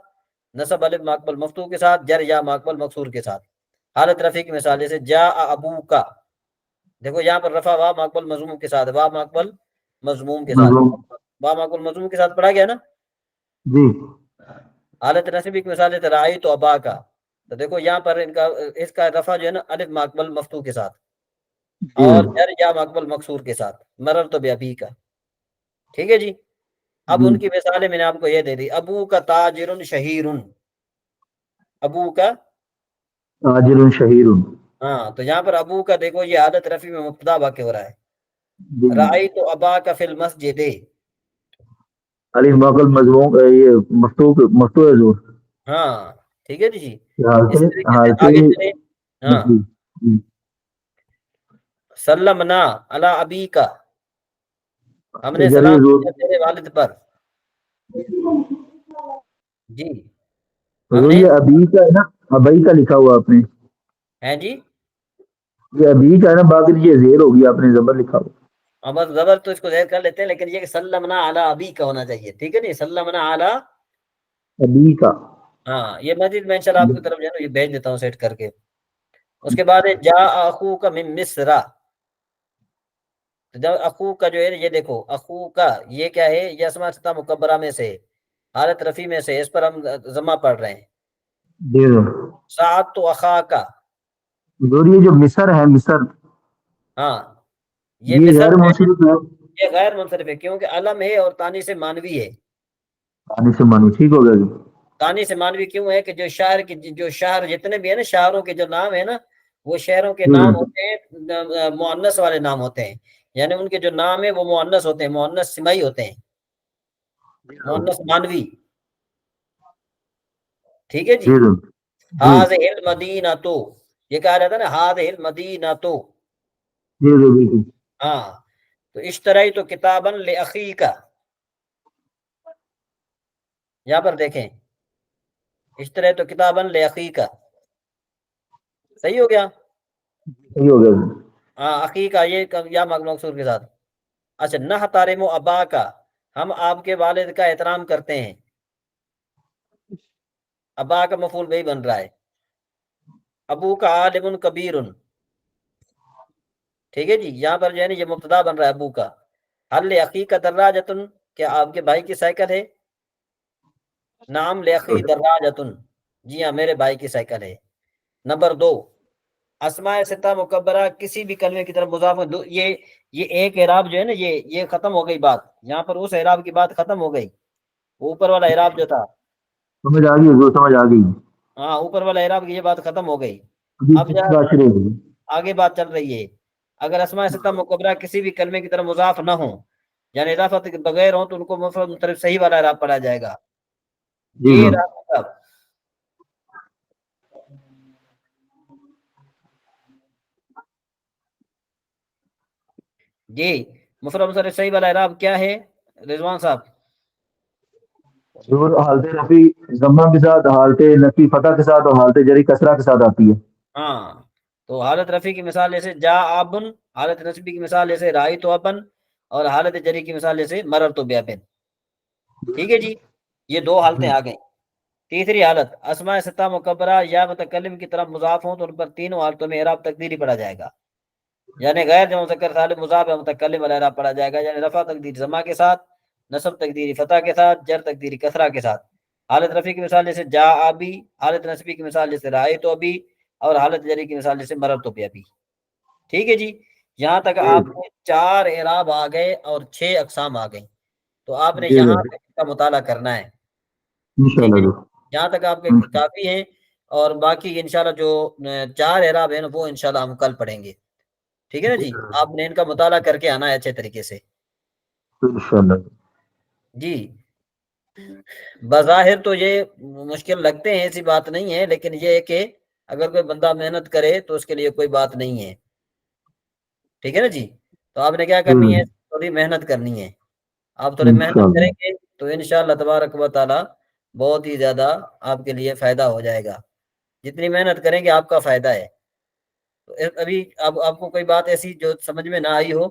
نصب الف ماقبل مفتوح کے ساتھ، جر یا ماقبل مکسور کے ساتھ. حالت رفع کی مثال جیسے جاء ابو کا، دیکھو یہاں پر رفع واو ماقبل مضموم کے ساتھ، واو ماقبل مضموم کے ساتھ، واو ماقبل مضموم کے ساتھ پڑھا گیا نا
جی.
حالت نصبی کی مثال ہے رأیت ابا کا، تو دیکھو یہاں پر اس کا رفع جو ہے نا الف ماقبل مفتوح کے ساتھ اور جر یا ماقبل مکسور کے ساتھ، مررت بابی کا. ٹھیک ہے جی. اب ان کی مثالیں میں نے آپ کو یہ دے دی. ابو کا تاجر شہیر، ابو کا
تاجر شہیر.
ہاں، تو یہاں پر ابو کا دیکھو یہ حالت رفع میں مبتدا واقع ہو رہا ہے. رأیت ابا کا فی المسجد،
الف ماقبل مضموم یہ مفتوح ہے جو.
ہاں ٹھیک ہے جی. اس
حالت
طریقے سے آگے چلے. ہاں، سلمنا علی ابی کا، ہم نے سلام کیا تیرے والد پر. جی ہم نے
یہ ابھی کا ہے نا، ابئی کا لکھا ہوا آپ نے.
ہیں جی.
یہ ابھی کا ہے نا، باقی یہ زیر ہوگی آپ نے زبر لکھا ہوا.
ہاں بس زبر تو اس کو زیر کر لیتے ہیں، لیکن یہ کہ سلمنا علی ابی کا ہونا چاہیے. ٹھیک ہے نا. سلمنا علی
ابھی کا.
ہاں، یہ مزید میں انشاءاللہ آپ کی طرف جو ہے نا یہ بھیج دیتا ہوں سیٹ کر کے. اس کے بعد ہے جاء اخوک من مصر، جب اخو کا جو ہے یہ دیکھو اخو کا یہ کیا ہے، یہ اسماء ستہ مکبرہ میں سے حالت رفع میں سے، اس پر ہم ضمہ پڑھ رہے ہیں.
جی
سعد تو اخا کا،
یہ جو مصر ہے، مصر
ہاں یہ
یہ
مصر
غیر
ہے،
منصرف ہے.
یہ غیر منصرف ہے کیونکہ علم ہے اور تانی سے مانوی ہے.
پانی سے مانو ٹھیک ہو گیا جی.
تانی سے مانوی کیوں ہے کہ جو شہر کی جو شہر جتنے بھی ہیں نا شہروں کے جو نام ہے نا وہ شہروں کے نام ہوتے ہیں مؤنث والے نام ہوتے ہیں، یعنی ان کے جو نام ہے وہ مؤنث ہوتے ہیں، مؤنث سمائی ہوتے ہیں، مؤنث مانوی. ٹھیک ہے جی. ہاذہ المدینہ تو، یہ کہا جاتا ہے نا ہاذہ المدینہ تو.
جی جی بالکل.
ہاں، تو اشتریت کتابا لاخیک، یہاں پر دیکھیں اشتریت کتابا لاخیک، صحیح ہو گیا.
صحیح ہو گیا جی.
ہاں اخی کا یہ یا مقصور کے ساتھ. اچھا نہ تارم ابا کا، ہم آپ کے والد کا احترام کرتے ہیں. ابا کا مفعول بھی بن رہا ہے. ابو کا عالم کبیر، ٹھیک ہے جی. یہاں پر جو ہے نا یہ مبتدا بن رہا ہے ابو کا. حل اخی کا دراجتن، کیا آپ کے بھائی کی سائیکل ہے؟ نام لأخی دراجتن، جی ہاں میرے بھائی کی سائیکل ہے. نمبر 2، اسماء ستہ مکبرہ کسی بھی کلمے کی طرف مضاف ہو. یہ ایک اعراب جو ہے نا یہ ختم ہو گئی بات، یہاں پر اس اعراب کی بات ختم ہو گئی. اوپر والا اعراب جو تھا
سمجھ آ گئی جو سمجھ آ گئی.
ہاں اوپر والا اعراب کی یہ بات ختم ہو گئی. اب
بات شروع ہو گئی.
آگے بات چل رہی ہے. اگر اسماء ستہ مکبرہ کسی بھی کلمے کی طرف مضاف نہ ہوں یعنی اضافت کے بغیر ہوں تو ان کو مفرد مطلق صحیح والا اعراب پڑھا جائے گا.
جی
یہ
جی.
اعراب مطلب جی مفرد مطلق صحیح والا اعراب کیا ہے رضوان صاحب؟
ضرور حالت رفی ضمہ کے ساتھ، حالت نفی فتح کے ساتھ اور حالت جری کسرہ کے ساتھ آتی ہے.
ہاں، تو حالت رفع کی مثال جیسے جا ابن، حالت نصبی کی مثال جیسے رأیت ابن، اور حالت جری کی مثال جیسے مررت بابن. ٹھیک ہے جی. یہ 2 حالتیں آ گئیں. تیسری حالت اسماء ستہ مکبرہ یا متکلم کی طرف مضاف ہوں تو ان پر تینوں حالتوں میں اعراب تقدیری پڑھا جائے گا. یعنی غیر جمع مذکر سالم مضاف یا متکلم والا اعراب پڑھا جائے گا، یعنی رفع تقدیر ضمہ کے ساتھ، نصب تقدیری فتح کے ساتھ، جر تقدیری کسرہ کے ساتھ. حالت رفع کی مثال جیسے جا ابی، حالت نصبی کی مثال جیسے رأیت ابی، اور حالت جری کی مثال جیسے مررت بابی. ٹھیک ہے جی. یہاں تک آپ کو 4 اعراب آ گئے اور 6 اقسام آ گئے. تو آپ نے
جی
یہاں
جی
تک کا مطالعہ کرنا ہے. ٹھیک
انشاءاللہ
ہے
جی.
یہاں تک آپ کے کافی ہیں. اور باقی انشاءاللہ جو 4 اعراب ہیں نا وہ انشاءاللہ ہم کل پڑھیں گے، ٹھیک ہے نا جی؟ آپ نے ان کا مطالعہ کر کے آنا ہے اچھے طریقے سے
انشاءاللہ
جی۔ بظاہر تو یہ مشکل لگتے ہیں، ایسی بات نہیں ہے، لیکن یہ ہے کہ اگر کوئی بندہ محنت کرے تو اس کے لیے کوئی بات نہیں ہے، ٹھیک ہے نا جی؟ تو آپ نے کیا کرنی ہے، تھوڑی محنت کرنی ہے، آپ تھوڑی محنت
انشاءاللہ
کریں گے تو انشاءاللہ تبارک و تعالی بہت ہی زیادہ آپ کے لیے فائدہ ہو جائے گا، جتنی محنت کریں گے آپ کا فائدہ ہے۔ تو ابھی آپ کو کوئی بات ایسی جو سمجھ میں نہ آئی ہو